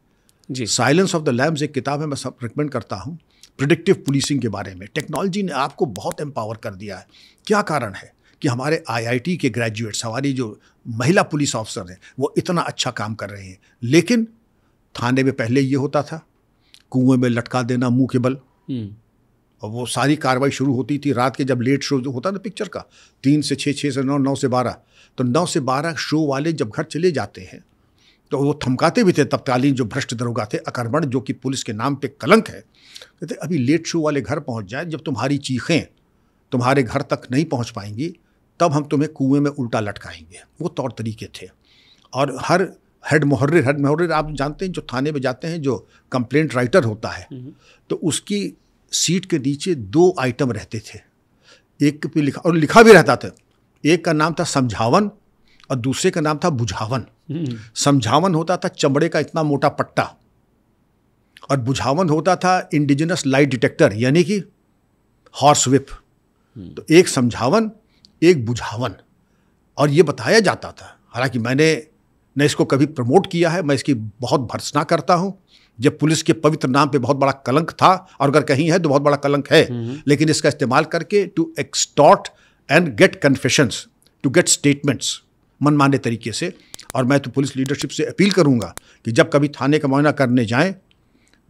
जी। साइलेंस ऑफ द लैम्स एक किताब है, मैं सब रिकमेंड करता हूँ। प्रिडिक्टिव पुलिसिंग के बारे में। टेक्नोलॉजी ने आपको बहुत एम्पावर कर दिया है। क्या कारण है कि हमारे IIT के ग्रेजुएट्स, हमारी जो महिला पुलिस ऑफिसर हैं, वो इतना अच्छा काम कर रहे हैं। लेकिन थाने में पहले ये होता था, कुएं में लटका देना मुंह के बल, और वो सारी कार्रवाई शुरू होती थी रात के, जब लेट शो होता ना पिक्चर का, 3 से 6, 6 से 9, 9 से 12, तो 9 से 12 शो वाले जब घर चले जाते हैं तो वो थमकाते भी थे तत्कालीन जो भ्रष्ट दरोगा थे, अकर्मण, जो कि पुलिस के नाम पे कलंक है। कहते अभी लेट शो वाले घर पहुंच जाए, जब तुम्हारी चीखें तुम्हारे घर तक नहीं पहुंच पाएंगी, तब हम तुम्हें कुएं में उल्टा लटकाएंगे। वो तौर तरीके थे। और हर हेड मुहर्रिर आप जानते हैं, जो थाने में जाते हैं, जो कंप्लेंट राइटर होता है, तो उसकी सीट के नीचे 2 आइटम रहते थे। एक पे लिखा भी रहता था। एक का नाम था समझावन और दूसरे का नाम था बुझावन। समझावन होता था चमड़े का इतना मोटा पट्टा, और बुझावन होता था इंडिजिनस लाइट डिटेक्टर, यानी कि हॉर्स विप। तो एक समझावन, एक बुझावन। और ये बताया जाता था, हालांकि मैंने न इसको कभी प्रमोट किया है, मैं इसकी बहुत भर्त्सना करता हूं, जब पुलिस के पवित्र नाम पे बहुत बड़ा कलंक था, और अगर कहीं है तो बहुत बड़ा कलंक है, लेकिन इसका इस्तेमाल करके to extort and get confessions, to get statements मनमाने तरीके से। और मैं तो पुलिस लीडरशिप से अपील करूंगा कि जब कभी थाने का मुआयना करने जाएं,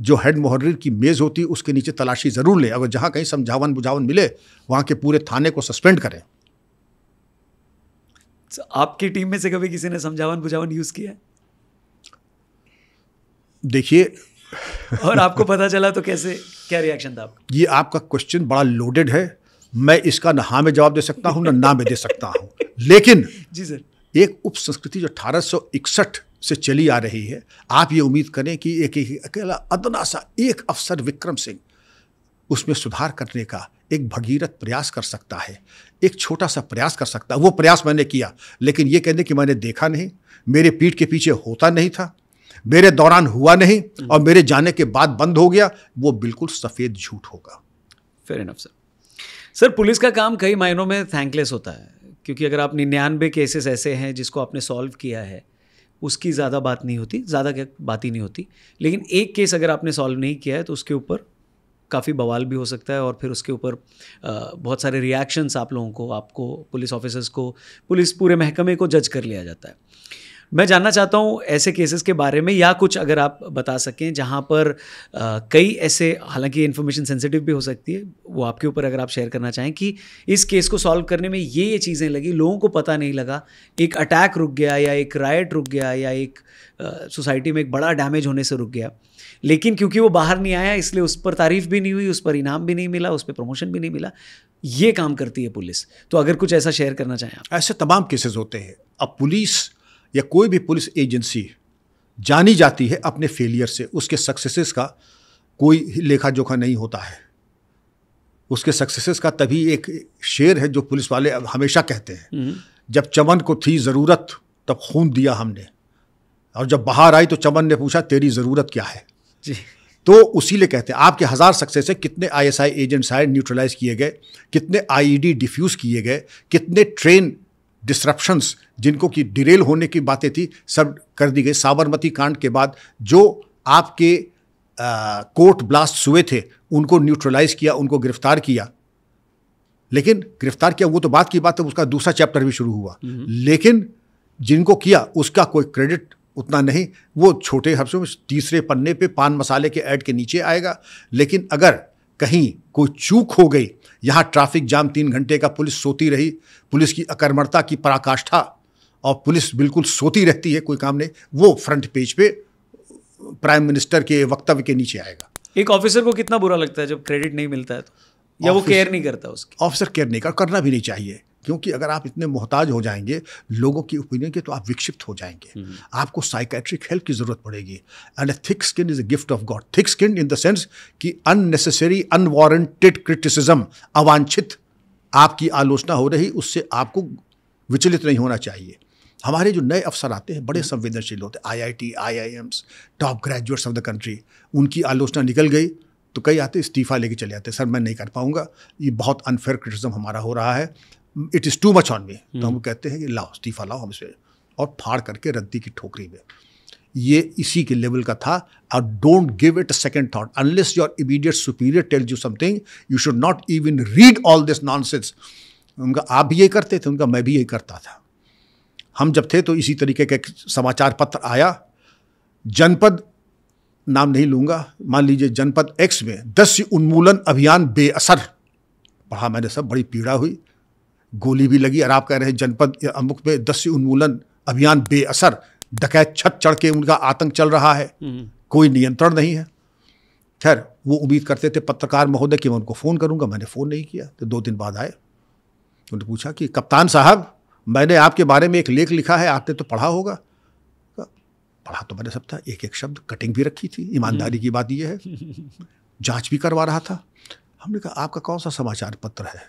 जो हेड मुहर्रिर की मेज़ होती है उसके नीचे तलाशी ज़रूर लें। अगर जहाँ कहीं समझावन बुझावन मिले, वहाँ के पूरे थाने को सस्पेंड करें। आपकी टीम में से कभी किसी ने समझावन बुझावन यूज़ किया है? देखिए और आपको पता चला तो कैसे, क्या रिएक्शन था आपका? ये आपका क्वेश्चन बड़ा लोडेड है। मैं इसका न हाँ में जवाब दे सकता हूँ, ना में दे सकता हूँ। लेकिन जी सर, एक उप संस्कृति जो 1861 से चली आ रही है, आप ये उम्मीद करें कि एक अकेला अदना सा एक अफसर विक्रम सिंह उसमें सुधार करने का एक भगीरथ प्रयास कर सकता है, एक छोटा सा प्रयास कर सकता है। वो प्रयास मैंने किया, लेकिन ये कहने कि मैंने देखा नहीं, मेरे पीठ के पीछे होता नहीं था, मेरे दौरान हुआ नहीं और मेरे जाने के बाद बंद हो गया, वो बिल्कुल सफ़ेद झूठ होगा। Fair enough sir. Sir, police का काम कई मायनों में थैंकलेस होता है, क्योंकि अगर आप 99 केसेस ऐसे हैं जिसको आपने सॉल्व किया है, उसकी ज़्यादा बात नहीं होती, ज़्यादा क्या बात ही नहीं होती। लेकिन एक केस अगर आपने सॉल्व नहीं किया है तो उसके ऊपर काफ़ी बवाल भी हो सकता है, और फिर उसके ऊपर बहुत सारे रिएक्शंस आप लोगों को, आपको, पुलिस ऑफिसर्स को, पुलिस पूरे महकमे को जज कर लिया जाता है। मैं जानना चाहता हूँ ऐसे केसेस के बारे में, या कुछ अगर आप बता सकें जहाँ पर कई ऐसे, हालांकि इन्फॉर्मेशन सेंसिटिव भी हो सकती है, वो आपके ऊपर अगर आप शेयर करना चाहें कि इस केस को सॉल्व करने में ये चीज़ें लगी, लोगों को पता नहीं लगा, एक अटैक रुक गया, या एक राइट रुक गया, या एक सोसाइटी में एक बड़ा डैमेज होने से रुक गया, लेकिन क्योंकि वो बाहर नहीं आया इसलिए उस पर तारीफ भी नहीं हुई, उस पर इनाम भी नहीं मिला, उस पर प्रमोशन भी नहीं मिला। ये काम करती है पुलिस। तो अगर कुछ ऐसा शेयर करना चाहें आप। ऐसे तमाम केसेस होते हैं। अब पुलिस या कोई भी पुलिस एजेंसी जानी जाती है अपने फेलियर से। उसके सक्सेसेस का कोई लेखा जोखा नहीं होता है। उसके सक्सेसेस का तभी एक शेर है जो पुलिस वाले हमेशा कहते हैं, जब चमन को थी ज़रूरत तब खून दिया हमने, और जब बाहर आई तो चमन ने पूछा तेरी ज़रूरत क्या है। जी। तो उसी लिए कहते हैं आपके 1000 सक्सेस है, कितने ISI एजेंट्स आए, न्यूट्रलाइज किए गए, कितने IED डिफ्यूज़ किए गए, कितने ट्रेन डिसरप्शंस जिनको कि डिरेल होने की बातें थी सब कर दी गई। साबरमती कांड के बाद जो आपके कोर्ट ब्लास्ट हुए थे उनको न्यूट्रलाइज किया, उनको गिरफ्तार किया। लेकिन गिरफ्तार किया वो तो बात की बात है, उसका दूसरा चैप्टर भी शुरू हुआ, लेकिन जिनको किया उसका कोई क्रेडिट उतना नहीं। वो छोटे हफ्सों में तीसरे पन्ने पे पान मसाले के ऐड के नीचे आएगा। लेकिन अगर कहीं कोई चूक हो गई, यहाँ ट्रैफिक जाम 3 घंटे का, पुलिस सोती रही, पुलिस की अकर्मणता की पराकाष्ठा, और पुलिस बिल्कुल सोती रहती है, कोई काम नहीं, वो फ्रंट पेज पे प्राइम मिनिस्टर के वक्तव्य के नीचे आएगा। एक ऑफिसर को कितना बुरा लगता है जब क्रेडिट नहीं मिलता है तो, या वो केयर नहीं करता उसकी? ऑफिसर केयर नहीं करना भी नहीं चाहिए, क्योंकि अगर आप इतने मोहताज हो जाएंगे लोगों की ओपिनियन के तो आप विक्षिप्त हो जाएंगे। आपको साइकेट्रिक हेल्प की ज़रूरत पड़ेगी। And thick skin is a gift of God. Thick skin in the sense कि अननेसेसरी अनवारंटेड क्रिटिसिज्म, अवांछित आपकी आलोचना हो रही, उससे आपको विचलित नहीं होना चाहिए। हमारे जो नए अफसर आते हैं बड़े संवेदनशील होते हैं, IIT, IIMs, top graduates of the country, उनकी आलोचना निकल गई तो कई आते इस्तीफ़ा लेके चले आते, सर मैं नहीं कर पाऊंगा, ये बहुत अनफेयर क्रिटिसिज्म हमारा हो रहा है, it is too much on me. तो हम कहते हैं कि लाओ इस्तीफ़ा लाओ हमसे, और फाड़ करके रद्दी की ठोकरी में। ये इसी के लेवल का था। और don't give it a second thought unless your immediate superior tells you something, you should not even read all this nonsense. उनका आप भी यही करते थे, उनका मैं भी यही करता था। हम जब थे तो इसी तरीके का एक समाचार पत्र आया, जनपद, नाम नहीं लूंगा, मान लीजिए जनपद एक्स में 10 उन्मूलन अभियान बेअसर। पढ़ा मैंने सब, बड़ी पीड़ा हुई, गोली भी लगी। और आप कह रहे हैं जनपद अमुक पे 10 उन्मूलन अभियान बेअसर, डकैत छत चढ़ के उनका आतंक चल रहा है, कोई नियंत्रण नहीं है। खैर वो उम्मीद करते थे पत्रकार महोदय कि मैं उनको फ़ोन करूंगा, मैंने फ़ोन नहीं किया। तो 2 दिन बाद आए, उन्होंने पूछा कि कप्तान साहब, मैंने आपके बारे में एक लेख लिखा है, आपने तो पढ़ा होगा। पढ़ा तो मैंने सब था, एक एक शब्द, कटिंग भी रखी थी। ईमानदारी की बात यह है, जांच भी करवा रहा था। हमने कहा आपका कौन सा समाचार पत्र है?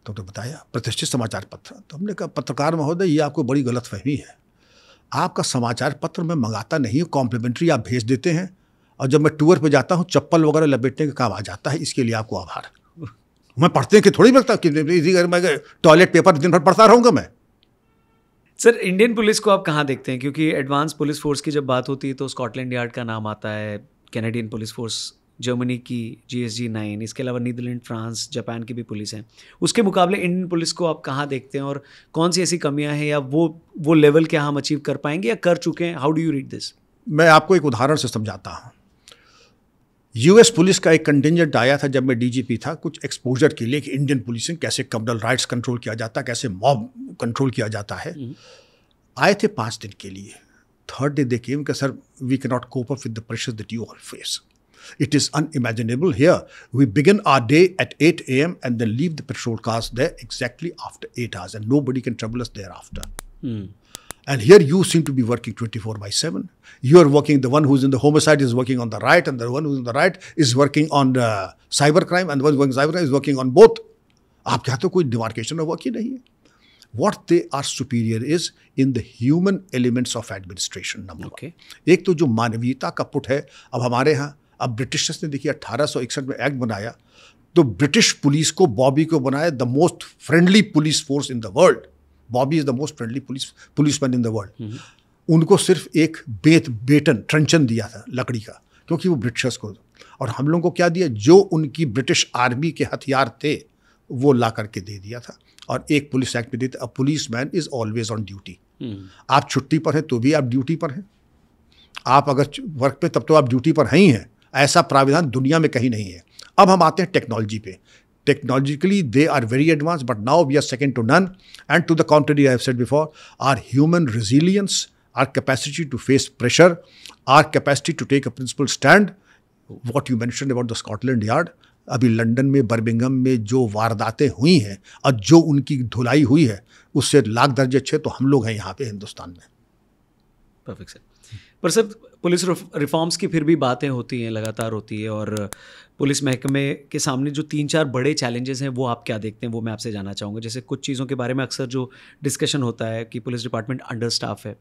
तो उन्होंने बताया प्रतिष्ठित समाचार पत्र। तो हमने कहा पत्रकार महोदय, ये आपको बड़ी गलतफहमी है। आपका समाचार पत्र मैं मंगाता नहीं हूँ, कॉम्प्लीमेंट्री आप भेज देते हैं, और जब मैं टूर पे जाता हूँ चप्पल वगैरह लपेटने का काम आ जाता है, इसके लिए आपको आभार। मैं पढ़ते हैं कि थोड़ी लगता कि मैं टॉयलेट पेपर दिन भर पढ़ता रहूँगा मैं। सर, इंडियन पुलिस को आप कहाँ देखते हैं? क्योंकि एडवांस पुलिस फोर्स की जब बात होती है तो स्कॉटलैंड यार्ड का नाम आता है, कैनेडियन पुलिस फोर्स, जर्मनी की GSG 9, इसके अलावा नीदरलैंड, फ्रांस, जापान की भी पुलिस हैं। उसके मुकाबले इंडियन पुलिस को आप कहाँ देखते हैं, और कौन सी ऐसी कमियां हैं, या वो लेवल क्या हम अचीव कर पाएंगे या कर चुके हैं? How do you read this? मैं आपको एक उदाहरण से समझाता हूँ। US पुलिस का एक कंटिंजेंट आया था जब मैं DGP था, कुछ एक्सपोजर के लिए कि इंडियन पुलिसिंग कैसे कम्युनल राइट्स कंट्रोल किया जाता है, कैसे मॉब कंट्रोल किया जाता है। आए थे 5 दिन के लिए। 3rd डे दे केम कि sir, we can not cope up with the pressure that you all face. It is unimaginable here. We begin our day at 8 a.m. and then leave the patrol cars there exactly after 8 hours, and nobody can trouble us thereafter. And here you seem to be working 24/7. You are working, the one who's in the homicide is working on the right, and the one who's on the right is working on cybercrime, and the one who's working cybercrime is working on both. आप यहाँ तो कोई demarcation of work ही नहीं है. What they are superior is in the human elements of administration, number one. एक तो जो मानवीयता का पुट है, अब हमारे यहाँ, अब ब्रिटिशर्स ने देखिए 1861 में एक्ट बनाया, तो ब्रिटिश पुलिस को, बॉबी को बनाया the most friendly police force in the world. Bobby is the most friendly policeman in the world. उनको सिर्फ एक बेटन ट्रंचन दिया था लकड़ी का, क्योंकि वो ब्रिटिशर्स को, और हम लोगों को क्या दिया, जो उनकी ब्रिटिश आर्मी के हथियार थे वो ला करके दे दिया था। और एक पुलिस एक्ट में देते, अ police man is always on duty. आप छुट्टी पर हैं तो भी आप ड्यूटी पर हैं, आप अगर वर्क पे तब तो आप ड्यूटी पर हैं ही हैं। ऐसा प्राविधान दुनिया में कहीं नहीं है। अब हम आते हैं टेक्नोलॉजी पे। Technologically they are very advance, but now we are second to none. And to the contrary, I have said before, our human resilience, our capacity to face pressure, our capacity to take a principle stand, what you mentioned about the Scotland Yard. अभी London में, Birmingham में जो वारदातें हुई हैं और जो उनकी धुलाई हुई है, उससे लाख दर्जे अच्छे तो हम लोग हैं यहाँ पे हिंदुस्तान में। Perfect sir. पर सर, पुलिस रिफॉर्म्स की फिर भी बातें होती हैं, लगातार होती है, और पुलिस महकमे के सामने जो 3-4 बड़े चैलेंजेस हैं वो आप क्या देखते हैं, वो मैं आपसे जानना चाहूँगा। जैसे कुछ चीज़ों के बारे में अक्सर जो डिस्कशन होता है कि पुलिस डिपार्टमेंट अंडर स्टाफ है,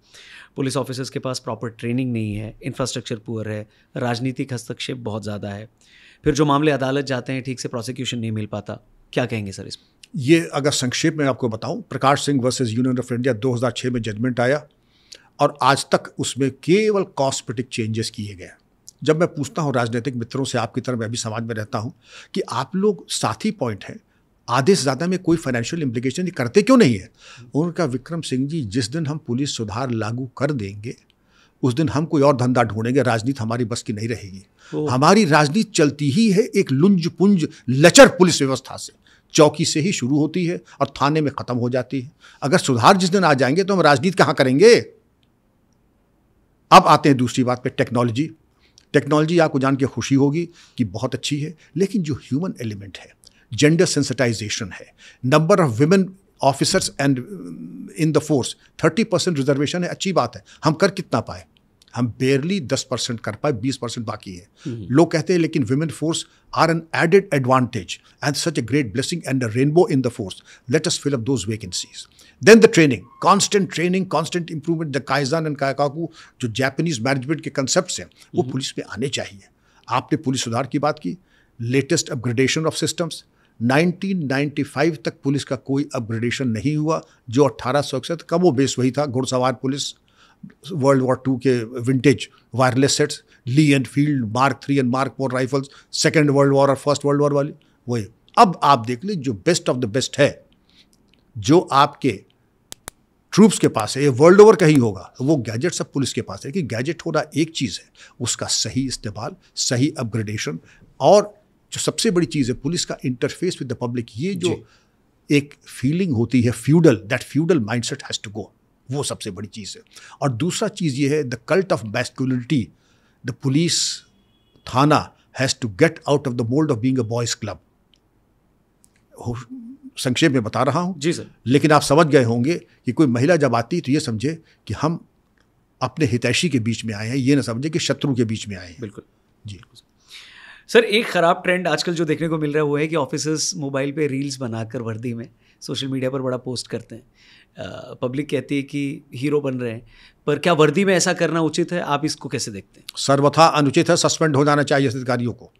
पुलिस ऑफिसर्स के पास प्रॉपर ट्रेनिंग नहीं है, इंफ्रास्ट्रक्चर पुअर है, राजनीतिक हस्तक्षेप बहुत ज़्यादा है, फिर जो मामले अदालत जाते हैं ठीक से प्रोसिक्यूशन नहीं मिल पाता। क्या कहेंगे सर इसमें? ये अगर संक्षेप में आपको बताऊँ, Prakash Singh versus Union of India 2006 में जजमेंट आया, और आज तक उसमें केवल कॉस्मेटिक चेंजेस किए गए। जब मैं पूछता हूँ राजनीतिक मित्रों से, आपकी तरह मैं भी समाज में रहता हूँ, कि आप लोग साथी पॉइंट है, आधे से ज़्यादा में कोई फाइनेंशियल इम्प्लीकेशन करते क्यों नहीं है? उनका, विक्रम सिंह जी, जिस दिन हम पुलिस सुधार लागू कर देंगे उस दिन हम कोई और धंधा ढूंढेंगे, राजनीति हमारी बस की नहीं रहेगी। हमारी राजनीति चलती ही है एक लुंज पुंज लचर पुलिस व्यवस्था से, चौकी से ही शुरू होती है और थाने में ख़त्म हो जाती है। अगर सुधार जिस दिन आ जाएंगे तो हम राजनीति कहाँ करेंगे? अब आते हैं दूसरी बात पे, टेक्नोलॉजी। टेक्नोलॉजी आपको जान के खुशी होगी कि बहुत अच्छी है, लेकिन जो ह्यूमन एलिमेंट है, जेंडर सेंसिटाइजेशन है, number of women officers and in the force 30% reservation है, अच्छी बात है। हम कर कितना पाए? हम बेयरली 10% कर पाए, 20% बाकी है। लोग कहते हैं लेकिन women force are an added advantage and such a great blessing and a rainbow in the force. Let us fill up those vacancies. Then the training, constant improvement, the kaizen and kaikaku, जो Japanese management के concepts हैं वो police में आने चाहिए। आपने police सुधार की बात की, लेटेस्ट अपग्रेडेशन ऑफ सिस्टम्स। 1995 तक पुलिस का कोई अपग्रेडेशन नहीं हुआ। जो 1861 का वो बेस वही था, घुड़सवार पुलिस, वर्ल्ड वॉर 2 के vintage wireless sets, Lee Enfield mark 3 and mark 4 rifles, second world war और फर्स्ट वर्ल्ड वॉर वाली वही। अब आप देख लीजिए जो बेस्ट ऑफ द बेस्ट है जो आपके ट्रूप्स के पास है, ये वर्ल्ड ओवर का ही होगा, वो गैजेट सब पुलिस के पास है। कि गैजेट होना एक चीज़ है, उसका सही इस्तेमाल, सही अपग्रेडेशन, और जो सबसे बड़ी चीज़ है पुलिस का इंटरफेस विद द पब्लिक। ये जो एक फीलिंग होती है feudal, that feudal mindset has to go, वो सबसे बड़ी चीज़ है। और दूसरा चीज़ ये है the cult of masculinity, the police thana has to get out of the mould of being a boys' club. संक्षेप में बता रहा हूँ जी सर, लेकिन आप समझ गए होंगे कि कोई महिला जब आती तो ये समझे कि हम अपने हितैषी के बीच में आए हैं, ये ना समझे कि शत्रु के बीच में आए हैं। बिल्कुल जी सर, एक ख़राब ट्रेंड आजकल जो देखने को मिल रहा है वो है कि ऑफिसर्स मोबाइल पे रील्स बनाकर वर्दी में सोशल मीडिया पर बड़ा पोस्ट करते हैं। पब्लिक कहती है कि हीरो बन रहे हैं, पर क्या वर्दी में ऐसा करना उचित है? आप इसको कैसे देखते हैं? सर्वथा अनुचित है, सस्पेंड हो जाना चाहिए अधिकारियों को।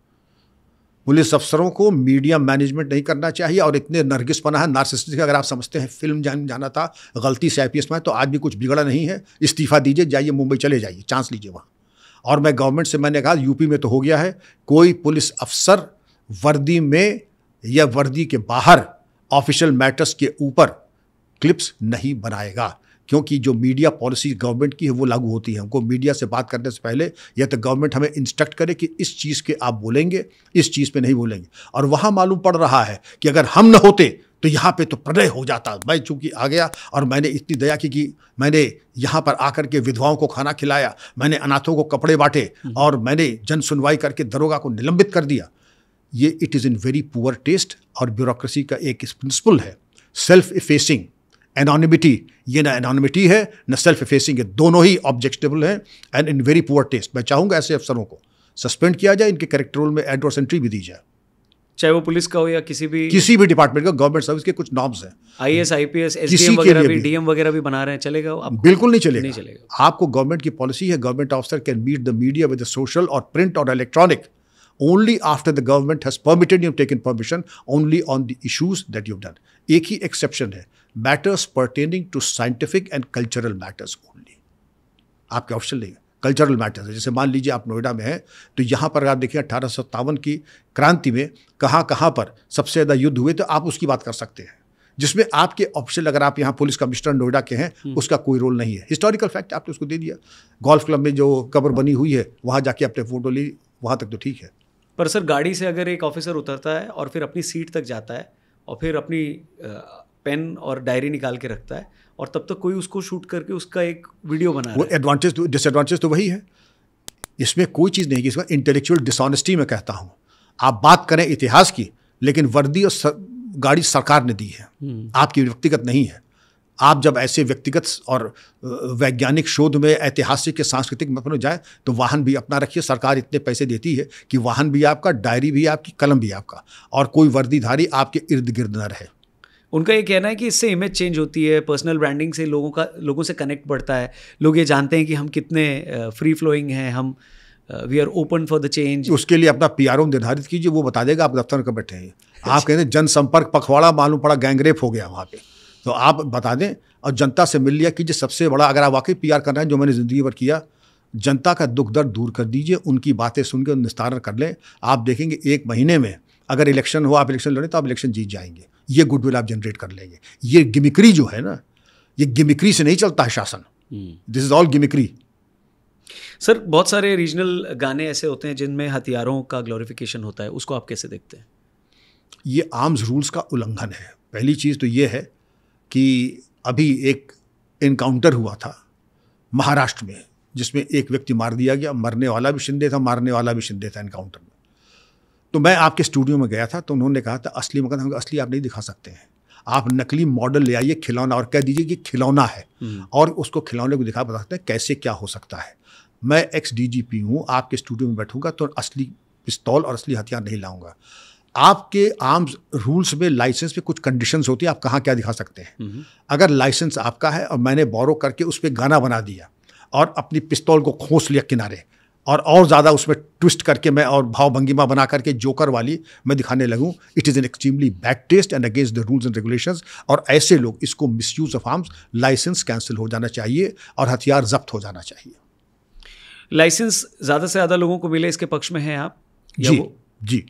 पुलिस अफसरों को मीडिया मैनेजमेंट नहीं करना चाहिए। और इतने नरगिसपना है, नार्सिसिस्टिक, अगर आप समझते हैं फिल्म जाना था गलती से IPS में, तो आज भी कुछ बिगड़ा नहीं है। इस्तीफा दीजिए, जाइए मुंबई चले जाइए, चांस लीजिए वहाँ। और मैं गवर्नमेंट से मैंने कहा यूपी में तो हो गया है, कोई पुलिस अफसर वर्दी में या वर्दी के बाहर ऑफिशियल मैटर्स के ऊपर क्लिप्स नहीं बनाएगा, क्योंकि जो मीडिया पॉलिसी गवर्नमेंट की है वो लागू होती है। हमको मीडिया से बात करने से पहले या तो गवर्नमेंट हमें इंस्ट्रक्ट करे कि इस चीज़ के आप बोलेंगे, इस चीज़ पे नहीं बोलेंगे। और वहाँ मालूम पड़ रहा है कि अगर हम न होते तो यहाँ पे तो प्रलय हो जाता। मैं चूंकि आ गया और मैंने इतनी दया की कि मैंने यहाँ पर आकर के विधवाओं को खाना खिलाया, मैंने अनाथों को कपड़े बांटे और मैंने जन सुनवाई करके दरोगा को निलंबित कर दिया। ये it is in very poor taste. और ब्यूरोक्रेसी का एक प्रिंसिपल है सेल्फ इफेसिंग, एनोनिमिटी। ये ना एनोनिमिटी है न सेल्फ इफेसिंग है, दोनों ही ऑब्जेक्टेबल हैं and in very poor taste. मैं चाहूँगा ऐसे अफसरों को सस्पेंड किया जाए, इनके कैरेक्टर रोल में एडवर्स एंट्री भी दी जाए, चाहे वो पुलिस का हो या किसी भी डिपार्टमेंट का। गवर्नमेंट सर्विस के कुछ नॉर्म्स हैं, IAS IPS SDM वगैरह भी, DM वगैरह भी बना रहे हैं, चलेगा वो? बिल्कुल नहीं चलेगा। नहीं चलेगा। आपको गवर्नमेंट की पॉलिसी है, government officer can meet the media with social और प्रिंट और electronic only after the government has permitted you, taken permission only on the issues that you've done. एक ही एक्सेप्शन है, matters pertaining to scientific and cultural matters only. आपके option नहीं है, cultural matters है। जैसे मान लीजिए आप नोएडा में हैं, तो यहाँ पर आप देखिए 1857 की क्रांति में कहाँ कहाँ पर सबसे ज़्यादा युद्ध हुए, तो आप उसकी बात कर सकते हैं, जिसमें आपके ऑप्शन, अगर आप यहाँ पुलिस कमिश्नर नोएडा के हैं, उसका कोई रोल नहीं है। हिस्टोरिकल फैक्ट आपने उसको दे दिया। गोल्फ क्लब में जो कब्र बनी हुई है वहाँ जाके आपने फोटो ली, वहाँ तक तो ठीक है। पर सर, गाड़ी से अगर एक ऑफिसर उतरता है और फिर अपनी सीट तक जाता है और फिर अपनी पेन और डायरी निकाल के रखता है और तब तक कोई उसको शूट करके उसका एक वीडियो बना रहा है, वो एडवांटेज डिसएडवांटेज तो वही है। इसमें कोई चीज़ नहीं कि इसका इंटेलेक्चुअल डिसऑनेस्टी मैं कहता हूँ। आप बात करें इतिहास की, लेकिन वर्दी और गाड़ी सरकार ने दी है, आपकी व्यक्तिगत नहीं है। आप जब ऐसे व्यक्तिगत और वैज्ञानिक शोध में, ऐतिहासिक या सांस्कृतिक में जाए तो वाहन भी अपना रखिए। सरकार इतने पैसे देती है कि वाहन भी आपका, डायरी भी आपकी, कलम भी आपका, और कोई वर्दीधारी आपके इर्द गिर्द न रहे। उनका ये कहना है कि इससे इमेज चेंज होती है, पर्सनल ब्रांडिंग से लोगों से कनेक्ट बढ़ता है, लोग ये जानते हैं कि हम कितने फ्री फ्लोइंग हैं, हम we are open for the change. उसके लिए अपना PRO निर्धारित कीजिए, वो बता देगा आप दफ्तर में बैठे हैं। आप कहते हैं जनसंपर्क पखवाड़ा, मालूम पड़ा गैंगरेप हो गया वहाँ पे, तो आप बता दें और जनता से मिल लिया कीजिए। सबसे बड़ा, अगर आप वाकई PR कर रहे हैं, जो मैंने ज़िंदगी भर किया, जनता का दुख दर्द दूर कर दीजिए, उनकी बातें सुनकर निस्तारण कर लें। आप देखेंगे 1 महीने में अगर इलेक्शन हो, आप इलेक्शन लड़ें तो आप इलेक्शन जीत जाएंगे। ये गुडविल आप जनरेट कर लेंगे। ये गिमिक्री जो है ना, ये गिमिक्री से नहीं चलता है शासन। This is all gimmickry. Sir, बहुत सारे रीजनल गाने ऐसे होते हैं जिनमें हथियारों का ग्लोरिफिकेशन होता है, उसको आप कैसे देखते हैं? ये आर्म्स रूल्स का उल्लंघन है। पहली चीज़ तो ये है कि अभी एक इनकाउंटर हुआ था महाराष्ट्र में, जिसमें एक व्यक्ति मार दिया गया। मरने वाला भी शिंदे था, मारने वाला भी शिंदे था इनकाउंटर में। तो मैं आपके स्टूडियो में गया था, तो उन्होंने कहा था असली मकसद, हम असली आप नहीं दिखा सकते हैं, आप नकली मॉडल ले आइए खिलौना और कह दीजिए कि खिलौना है, और उसको खिलौने को दिखा सकते हैं कैसे क्या हो सकता है। मैं ex-DGP हूँ, आपके स्टूडियो में बैठूंगा तो असली पिस्तौल और असली हथियार नहीं लाऊंगा। आपके आर्म्स रूल्स में, लाइसेंस पे कुछ कंडीशंस होती है, आप कहाँ क्या दिखा सकते हैं। अगर लाइसेंस आपका है और मैंने बोरो करके उस पर गाना बना दिया और अपनी पिस्तौल को खोस लिया किनारे और ज़्यादा उसमें ट्विस्ट करके मैं और भाव भंगिमा बना करके जोकर वाली मैं दिखाने लगूं, it is an extremely bad taste and against the rules and regulations. और ऐसे लोग, इसको misuse of arms, licence cancel हो जाना चाहिए और हथियार जब्त हो जाना चाहिए। लाइसेंस ज़्यादा से ज़्यादा लोगों को मिले, इसके पक्ष में हैं आप? जी,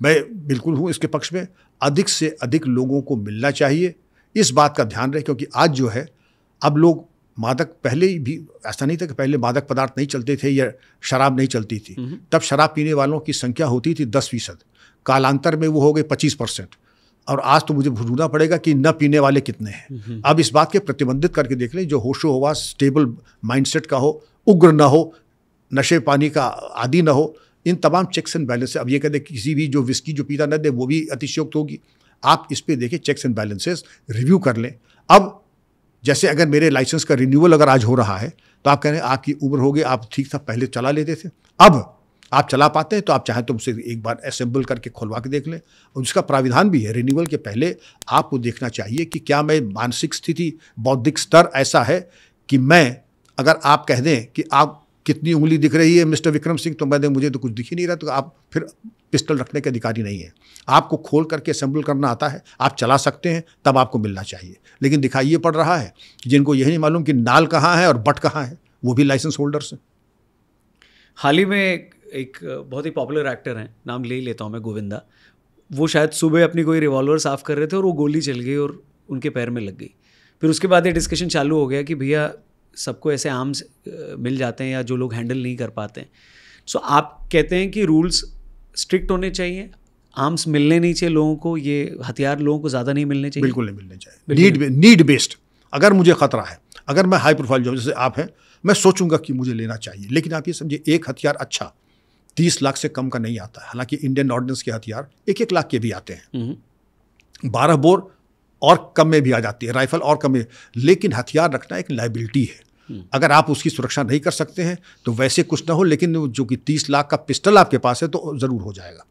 मैं बिल्कुल हूँ इसके पक्ष में। अधिक से अधिक लोगों को मिलना चाहिए, इस बात का ध्यान रहे, क्योंकि आज जो है अब लोग मादक, पहले भी ऐसा नहीं था कि पहले मादक पदार्थ नहीं चलते थे या शराब नहीं चलती थी, तब शराब पीने वालों की संख्या होती थी 10%, कालांतर में वो हो गई 25%, और आज तो मुझे ढूंढना पड़ेगा कि न पीने वाले कितने हैं। अब इस बात के प्रतिबंधित करके देख लें, जो होशो हवास, स्टेबल माइंडसेट का हो, उग्र ना हो, नशे पानी का आदि ना हो, इन तमाम चेक्स एंड बैलेंस। अब ये कहते किसी भी जो विस्की जो पीता न दे वो भी अतिशयोक्त होगी। आप इस पे देखिए, चेक्स एंड बैलेंसेस रिव्यू कर लें। अब जैसे अगर मेरे लाइसेंस का रिन्यूअल अगर आज हो रहा है तो आप कह रहे हैं आपकी उम्र हो गई, आप ठीक था पहले चला लेते थे, अब आप चला पाते हैं, तो आप चाहें तो उसे एक बार असेंबल करके खुलवा के देख लें। और उसका प्राविधान भी है, रिन्यूअल के पहले आपको देखना चाहिए कि क्या मैं मानसिक स्थिति, बौद्धिक स्तर ऐसा है कि मैं, अगर आप कह दें कि आप कितनी उंगली दिख रही है मिस्टर विक्रम सिंह, तो मैं मुझे तो कुछ दिख ही नहीं रहा, तो आप फिर पिस्टल रखने के अधिकारी नहीं है। आपको खोल करके असेंबल करना आता है, आप चला सकते हैं, तब आपको मिलना चाहिए। लेकिन दिखाई ये पड़ रहा है जिनको यही नहीं मालूम कि नाल कहाँ है और बट कहाँ है, वो भी लाइसेंस होल्डर्स हैं। हाल ही में एक बहुत ही पॉपुलर एक्टर हैं, नाम ले ही लेता हूँ मैं, गोविंदा, वो शायद सुबह अपनी कोई रिवॉल्वर साफ़ कर रहे थे और वो गोली चल गई और उनके पैर में लग गई। फिर उसके बाद ये डिस्कशन चालू हो गया कि भैया सबको ऐसे आर्म्स मिल जाते हैं या जो लोग हैंडल नहीं कर पाते हैं। सो आप कहते हैं कि रूल्स स्ट्रिक्ट होने चाहिए, आर्म्स मिलने नहीं चाहिए लोगों को, ये हथियार लोगों को ज़्यादा नहीं मिलने चाहिए? बिल्कुल नहीं मिलने चाहिए, नीड बेस्ड। अगर मुझे खतरा है, अगर मैं हाई प्रोफाइल जो जैसे आप हैं, मैं सोचूंगा कि मुझे लेना चाहिए। लेकिन आप ये समझिए, एक हथियार अच्छा 30 लाख से कम का नहीं आता है। हालांकि इंडियन ऑर्डिनेंस के हथियार 1-1 लाख के भी आते हैं, 12 बोर और कम में भी आ जाती है, राइफल और कम में। लेकिन हथियार रखना एक लायबिलिटी है। अगर आप उसकी सुरक्षा नहीं कर सकते हैं तो वैसे कुछ ना हो, लेकिन जो कि 30 लाख का पिस्टल आपके पास है तो ज़रूर हो जाएगा।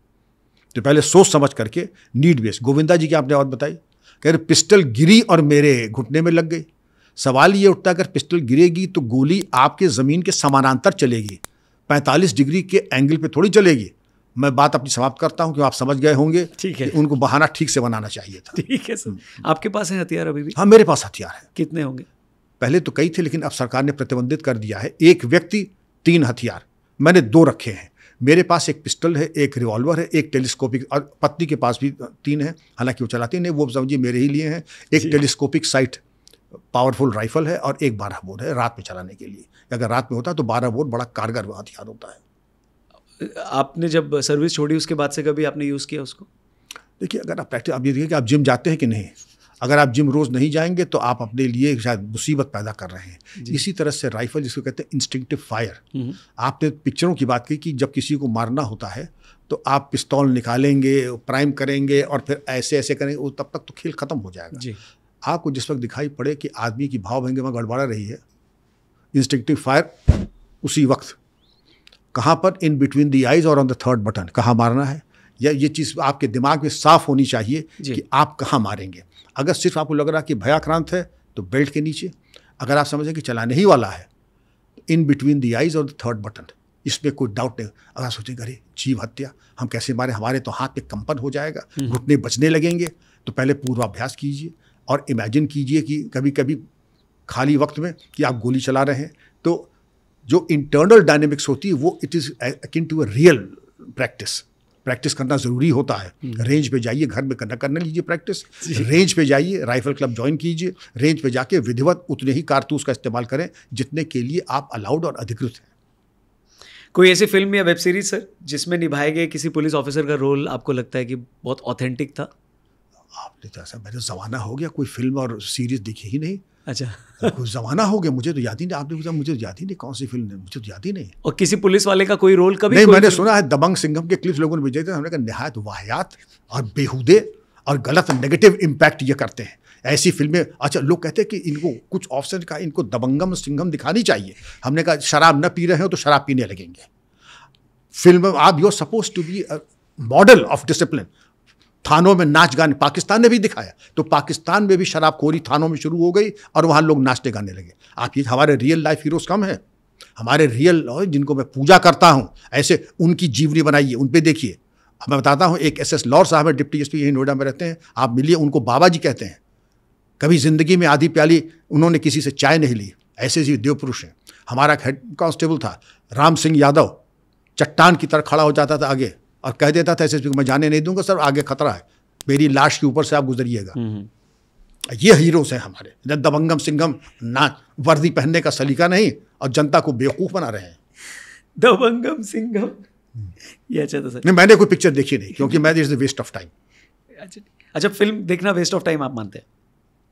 तो पहले सोच समझ करके, नीड बेस्ड। गोविंदा जी की आपने बात बताई, कह रहे पिस्टल गिरी और मेरे घुटने में लग गई। सवाल ये उठता है, अगर पिस्टल गिरेगी तो गोली आपके ज़मीन के समानांतर चलेगी, 45 डिग्री के एंगल पे थोड़ी चलेगी। मैं बात अपनी समाप्त करता हूं कि आप समझ गए होंगे। ठीक है, उनको बहाना ठीक से बनाना चाहिए था। ठीक है सर। आपके पास है हथियार अभी भी? हाँ, मेरे पास हथियार है। कितने होंगे? पहले तो कई थे, लेकिन अब सरकार ने प्रतिबंधित कर दिया है। एक व्यक्ति 3 हथियार, मैंने 2 रखे हैं। मेरे पास एक पिस्टल है, एक रिवॉल्वर है, एक टेलीस्कोपिक, और पत्नी के पास भी 3 है, हालांकि वो चलाती नहीं, वो समझिए मेरे ही लिए हैं। एक टेलीस्कोपिक साइट पावरफुल राइफल है और एक 12 बोर है रात में चलाने के लिए। अगर रात में होता तो 12 बोर बड़ा कारगर हथियार होता है। आपने जब सर्विस छोड़ी उसके बाद से कभी आपने यूज़ किया उसको? देखिए, अगर आप प्रैक्टिस, आप ये देखिए कि आप जिम जाते हैं कि नहीं। अगर आप जिम रोज़ नहीं जाएंगे तो आप अपने लिए शायद मुसीबत पैदा कर रहे हैं। इसी तरह से राइफल, जिसको कहते हैं इंस्टिंक्टिव फायर, आपने पिक्चरों की बात की कि जब किसी को मारना होता है तो आप पिस्तौल निकालेंगे, प्राइम करेंगे और फिर ऐसे ऐसे करेंगे, वो तब तक तो खेल ख़त्म हो जाएगा जी। आपको जिस वक्त दिखाई पड़े कि आदमी की भाव भंगिमा गड़बड़ा रही है, इंस्टिंक्टिव फायर उसी वक्त, कहाँ पर, इन बिटवीन द आइज और ऑन द थर्ड बटन, कहाँ मारना है, या ये चीज़ आपके दिमाग में साफ होनी चाहिए कि आप कहाँ मारेंगे। अगर सिर्फ आपको लग रहा कि भयाक्रांत है तो बेल्ट के नीचे, अगर आप समझें कि चलाने ही वाला है तो इन बिटवीन द आइज और द थर्ड बटन, इसमें कोई डाउट नहीं। अगर सोचेंगे अरे जीव हत्या हम कैसे मारे, हमारे तो हाथ पे कंपन हो जाएगा, घुटने बचने लगेंगे, तो पहले पूर्वाभ्यास कीजिए और इमेजिन कीजिए कि कभी कभी खाली वक्त में कि आप गोली चला रहे हैं, तो जो इंटरनल डायनेमिक्स होती है वो it is akin to a real practice करना ज़रूरी होता है। रेंज पे जाइए, घर में करने लीजिए प्रैक्टिस, रेंज पे जाइए, राइफल क्लब ज्वाइन कीजिए, रेंज पे जाके विधिवत उतने ही कारतूस का इस्तेमाल करें जितने के लिए आप अलाउड और अधिकृत हैं। कोई ऐसी फिल्म या वेब सीरीज सर जिसमें निभाए गए किसी पुलिस ऑफिसर का रोल आपको लगता है कि बहुत ऑथेंटिक था? आपने तो ऐसा, मेरा ज़माना हो गया, कोई फिल्म और सीरीज दिखी ही नहीं। अच्छा, कोई ज़माना हो गया, मुझे तो याद ही नहीं। आपने पूछा, मुझे याद ही नहीं कौन सी फिल्म है, मुझे तो याद ही नहीं। और किसी पुलिस वाले का कोई रोल कभी? नहीं, मैंने सुना है दबंग सिंघम के क्लिप्स लोगों ने भेजे थे, हमने कहा निहायत वाहियात और बेहुदे और गलत नेगेटिव इम्पैक्ट ये करते हैं ऐसी फिल्में। अच्छा, लोग कहते हैं कि इनको कुछ ऑप्शन का, इनको दबंगम सिंघम दिखानी चाहिए। हमने कहा शराब न पी रहे हो तो शराब पीने लगेंगे। फिल्म आप, you are suppose to be model of discipline. थानों में नाच गाने, पाकिस्तान ने भी दिखाया, तो पाकिस्तान में भी शराबखोरी थानों में शुरू हो गई और वहाँ लोग नाचने गाने लगे। आप ये, हमारे रियल लाइफ हीरोज कम हैं, हमारे रियल जिनको मैं पूजा करता हूँ, ऐसे उनकी जीवनी बनाइए, उन पे देखिए। अब मैं बताता हूँ, एक SS लॉर साहब है, डिप्टी एसपी, यही नोएडा में रहते हैं, आप मिलिए, उनको बाबा जी कहते हैं। कभी जिंदगी में आधी प्याली उन्होंने किसी से चाय नहीं ली, ऐसे जी देव पुरुष हैं। हमारा हेड कांस्टेबल था राम सिंह यादव, चट्टान की तरह खड़ा हो जाता था आगे और कह देता था एसएसपी को, मैं जाने नहीं दूंगा सर, आगे खतरा है, मेरी लाश के ऊपर से आप गुजरिएगा। ये हीरोज हैं हमारे। दबंगम सिंघम ना, वर्दी पहनने का सलीका नहीं और जनता को बेवकूफ बना रहे हैं। दबंगम सिंघम, ये अच्छा था सर। नहीं, मैंने कोई पिक्चर देखी नहीं, क्योंकि मैं is the waste of time. अच्छा, फिल्म देखना वेस्ट ऑफ टाइम आप मानते हैं?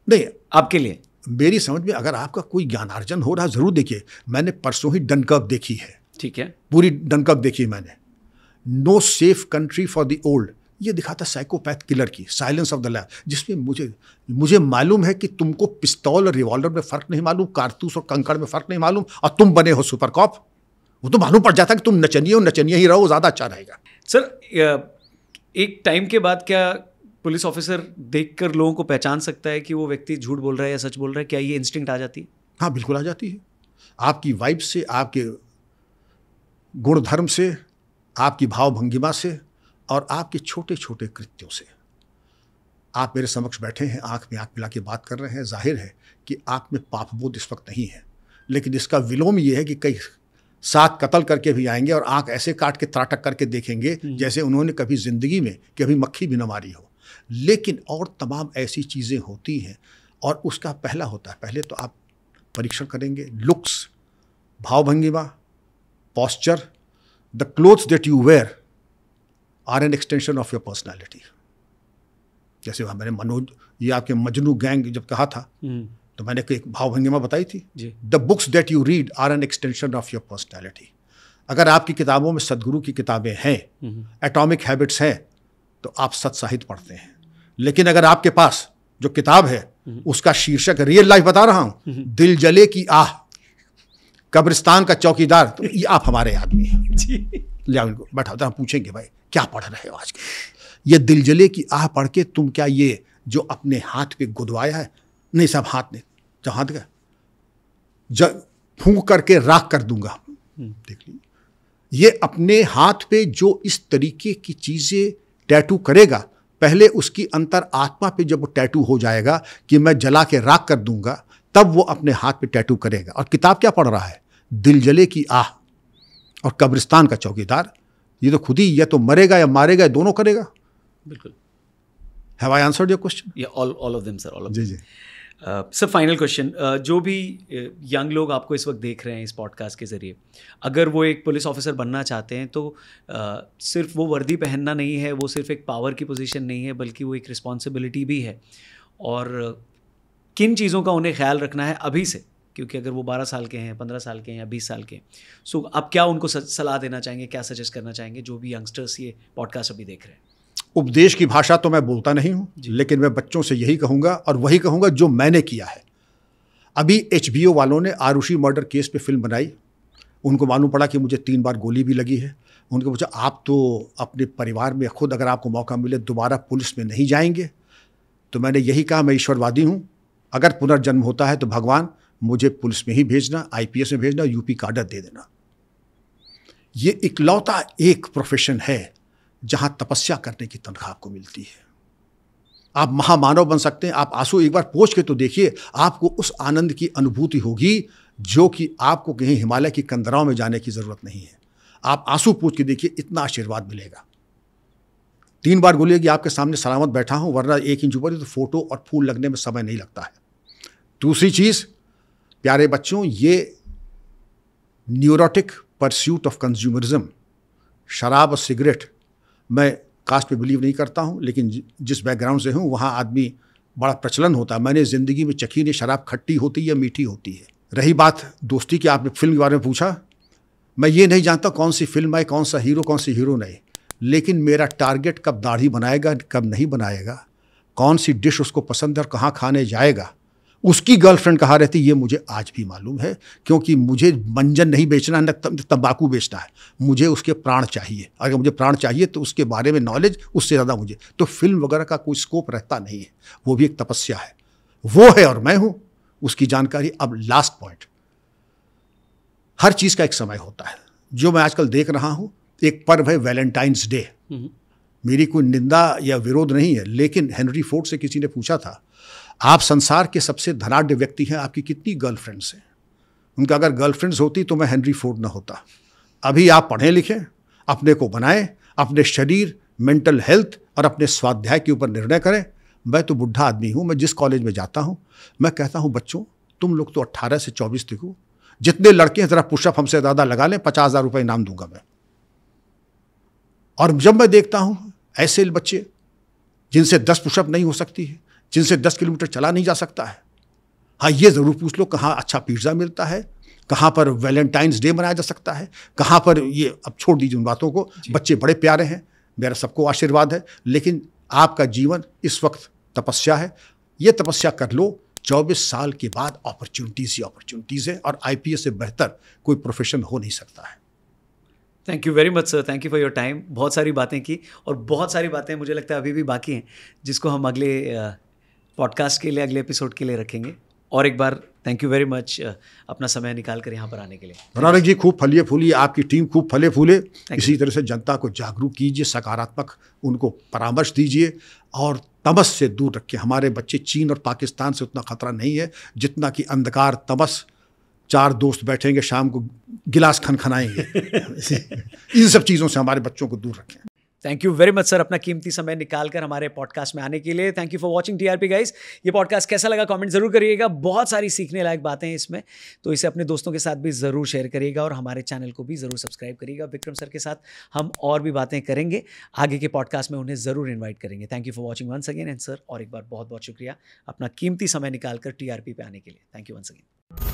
नहीं, आपके लिए? मेरी समझ में अगर आपका कोई ज्ञानार्जन हो रहा जरूर देखिए। मैंने परसों ही डनकर्क देखी है, ठीक है, पूरी डनकर्क देखी है मैंने। No safe country for the old, ये दिखाता साइकोपैथ किलर की, साइलेंस ऑफ द लैम्ब, जिसमें मुझे मालूम है कि तुमको पिस्तौल और रिवॉल्वर में फ़र्क नहीं मालूम, कारतूस और कंकड़ में फ़र्क नहीं मालूम, और तुम बने हो सुपर कॉप। वो तो मालूम पड़ जाता है कि तुम नचनिया ही रहो, ज़्यादा अच्छा रहेगा। सर, एक टाइम के बाद क्या पुलिस ऑफिसर देखकर लोगों को पहचान सकता है कि वो व्यक्ति झूठ बोल रहा है या सच बोल रहा है? क्या ये इंस्टिंक्ट आ जाती है? हाँ, बिल्कुल आ जाती है। आपकी वाइब से, आपके गुणधर्म से, आपकी भाव भंगिमा से और आपके छोटे छोटे कृत्यों से। आप मेरे समक्ष बैठे हैं, आंख में आंख मिला के बात कर रहे हैं, जाहिर है कि आप में पापबोध इस वक्त नहीं है, लेकिन इसका विलोम ये है कि कई 7 कत्ल करके भी आएंगे और आंख ऐसे काट के त्राटक करके देखेंगे जैसे उन्होंने कभी जिंदगी में कभी मक्खी भी न मारी हो। लेकिन और तमाम ऐसी चीज़ें होती हैं, और उसका पहला होता है, पहले तो आप परीक्षण करेंगे, लुक्स, भाव भंगिमा, posture, the clothes that you wear are an extension of your personality. जैसे मैंने मनोज, ये आपके मजनू गैंग जब कहा था, तो मैंने एक भाव भंगिमा बताई थी, the books that you read are an extension of your personality. अगर आपकी किताबों में सदगुरु की किताबें हैं, एटॉमिक हैबिट्स हैं, तो आप सत साहित्य पढ़ते हैं। लेकिन अगर आपके पास जो किताब है उसका शीर्षक रियल लाइफ बता रहा हूं, दिल जले की आह, कब्रिस्तान का चौकीदार, तो ये आप हमारे आदमी हैं। ले आओ इनको, बैठाओ, तो पूछेंगे भाई क्या पढ़ रहे हो आज के? ये दिल जले की आह पढ़ के तुम क्या ये जो अपने हाथ पे गुदवाया है, नहीं साहब हाथ नहीं, जब हाथ का जब फूंक करके राख कर दूंगा, देख लीजिए, ये अपने हाथ पे जो इस तरीके की चीजें टैटू करेगा, पहले उसकी अंतर आत्मा पे जब वो टैटू हो जाएगा कि मैं जला के राख कर दूंगा, तब वो अपने हाथ पे टैटू करेगा। और किताब क्या पढ़ रहा है? दिल जले की आह और कब्रिस्तान का चौकीदार। ये तो खुद ही या तो मरेगा या मारेगा, या दोनों करेगा। बिल्कुल। Have I answered your question? या all of them sir, all of जी जी। सर, फाइनल क्वेश्चन, जो भी यंग लोग आपको इस वक्त देख रहे हैं इस पॉडकास्ट के ज़रिए, अगर वो एक पुलिस ऑफिसर बनना चाहते हैं तो सिर्फ वो वर्दी पहनना नहीं है, वो सिर्फ एक पावर की पोजीशन नहीं है, बल्कि वो एक रिस्पॉन्सिबिलिटी भी है। और किन चीज़ों का उन्हें ख्याल रखना है अभी से, क्योंकि अगर वो 12 साल के हैं, 15 साल के हैं या 20 साल के हैं, सो आप क्या उनको सलाह देना चाहेंगे, क्या सजेस्ट करना चाहेंगे जो भी यंगस्टर्स ये पॉडकास्ट अभी देख रहे हैं? उपदेश की भाषा तो मैं बोलता नहीं हूँ, लेकिन मैं बच्चों से यही कहूँगा, और वही कहूँगा जो मैंने किया है। अभी HBO वालों ने आरुषि मर्डर केस पे फिल्म बनाई, उनको मालूम पड़ा कि मुझे 3 बार गोली भी लगी है। उनको पूछा, आप तो अपने परिवार में खुद अगर आपको मौका मिले दोबारा पुलिस में नहीं जाएंगे? तो मैंने यही कहा, मैं ईश्वरवादी हूँ, अगर पुनर्जन्म होता है तो भगवान मुझे पुलिस में ही भेजना, IPS में भेजना, UP का ऑर्डर दे देना। ये इकलौता एक प्रोफेशन है जहां तपस्या करने की तनख्वाह आपको मिलती है। आप महामानव बन सकते हैं। आप आंसू एक बार पोंछ के तो देखिए, आपको उस आनंद की अनुभूति होगी जो कि आपको कहीं हिमालय की कंदराओं में जाने की जरूरत नहीं है। आप आंसू पोंछ के देखिए, इतना आशीर्वाद मिलेगा। 3 बार गोली लगी, आपके सामने सलामत बैठा हूं, वरना 1 इंच ऊपर तो फोटो और फूल लगने में समय नहीं लगता है। दूसरी चीज, प्यारे बच्चों, ये न्यूरोटिक परस्यूट ऑफ कंज्यूमरिज्म, शराब और सिगरेट, मैं कास्ट पे बिलीव नहीं करता हूँ, लेकिन जिस बैकग्राउंड से हूँ वहाँ आदमी बड़ा प्रचलन होता है। मैंने ज़िंदगी में चखी नहीं, शराब खट्टी होती है या मीठी होती है। रही बात दोस्ती की, आपने फिल्म के बारे में पूछा, मैं ये नहीं जानता कौन सी फिल्म है, कौन सा हीरो, कौन सी हीरो नहीं, लेकिन मेरा टारगेट कब दाढ़ी बनाएगा, कब नहीं बनाएगा, कौन सी डिश उसको पसंद है और कहाँ खाने जाएगा, उसकी गर्लफ्रेंड कहाँ रहती, ये मुझे आज भी मालूम है। क्योंकि मुझे मंजन नहीं बेचना, न तंबाकू बेचना है, मुझे उसके प्राण चाहिए। अगर मुझे प्राण चाहिए तो उसके बारे में नॉलेज उससे ज़्यादा मुझे, तो फिल्म वगैरह का कोई स्कोप रहता नहीं है। वो भी एक तपस्या है, वो है और मैं हूँ, उसकी जानकारी। अब लास्ट पॉइंट, हर चीज़ का एक समय होता है। जो मैं आजकल देख रहा हूँ, एक पर्व है वैलेंटाइंस डे। मेरी कोई निंदा या विरोध नहीं है, लेकिन हेनरी फोर्ड से किसी ने पूछा था, आप संसार के सबसे धनाढ्य व्यक्ति हैं, आपकी कितनी गर्लफ्रेंड्स हैं? उनका अगर गर्लफ्रेंड्स होती तो मैं हेनरी फोर्ड ना होता। अभी आप पढ़ें लिखें, अपने को बनाएं, अपने शरीर, मेंटल हेल्थ और अपने स्वाध्याय के ऊपर निर्णय करें। मैं तो बुढ़ा आदमी हूँ, मैं जिस कॉलेज में जाता हूँ मैं कहता हूँ, बच्चों तुम लोग तो 18 से 24 तक हो, जितने लड़के हैं ज़रा पुशअप हमसे ज़्यादा लगा लें, 50,000 रुपये इनाम दूंगा मैं। और जब मैं देखता हूँ ऐसे बच्चे जिनसे 10 पुशअप नहीं हो सकती है, जिनसे 10 किलोमीटर चला नहीं जा सकता है, हाँ ये ज़रूर पूछ लो कहाँ अच्छा पिज़्ज़ा मिलता है, कहाँ पर वैलेंटाइंस डे मनाया जा सकता है, कहाँ पर ये, अब छोड़ दीजिए उन बातों को। बच्चे बड़े प्यारे हैं, मेरा सबको आशीर्वाद है, लेकिन आपका जीवन इस वक्त तपस्या है। ये तपस्या कर लो, 24 साल के बाद अपॉर्चुनिटीज़ ही अपॉर्चुनिटीज़ है, और IPS से बेहतर कोई प्रोफेशन हो नहीं सकता है। Thank you very much sir, thank you for your time. बहुत सारी बातें की, और बहुत सारी बातें मुझे लगता है अभी भी बाकी हैं, जिसको हम अगले पॉडकास्ट के लिए, अगले एपिसोड के लिए रखेंगे। और एक बार थैंक यू वेरी मच अपना समय निकाल कर यहाँ पर आने के लिए। रौनक जी खूब फलिए फूलिए, आपकी टीम खूब फले फूले। इसी तरह से जनता को जागरूक कीजिए, सकारात्मक उनको परामर्श दीजिए और तमस से दूर रखिए। हमारे बच्चे चीन और पाकिस्तान से उतना खतरा नहीं है जितना कि अंधकार, तमस, 4 दोस्त बैठेंगे शाम को गिलास खनखनाएंगे। इन सब चीज़ों से हमारे बच्चों को दूर रखें। Thank you very much sir, अपना कीमती समय निकाल कर हमारे पॉडकास्ट में आने के लिए। Thank you for watching TRP guys. ये पॉडकास्ट कैसा लगा कमेंट जरूर करिएगा, बहुत सारी सीखने लायक बातें हैं इसमें, तो इसे अपने दोस्तों के साथ भी ज़रूर शेयर करिएगा और हमारे चैनल को भी ज़रूर सब्सक्राइब करिएगा। विक्रम सर के साथ हम और भी बातें करेंगे आगे के पॉडकास्ट में, उन्हें ज़रूर इन्वाइट करेंगे। Thank you for watching once again, and sir और एक बार बहुत बहुत शुक्रिया अपना कीमती समय निकाल कर TRP पे आने के लिए। Thank you once again.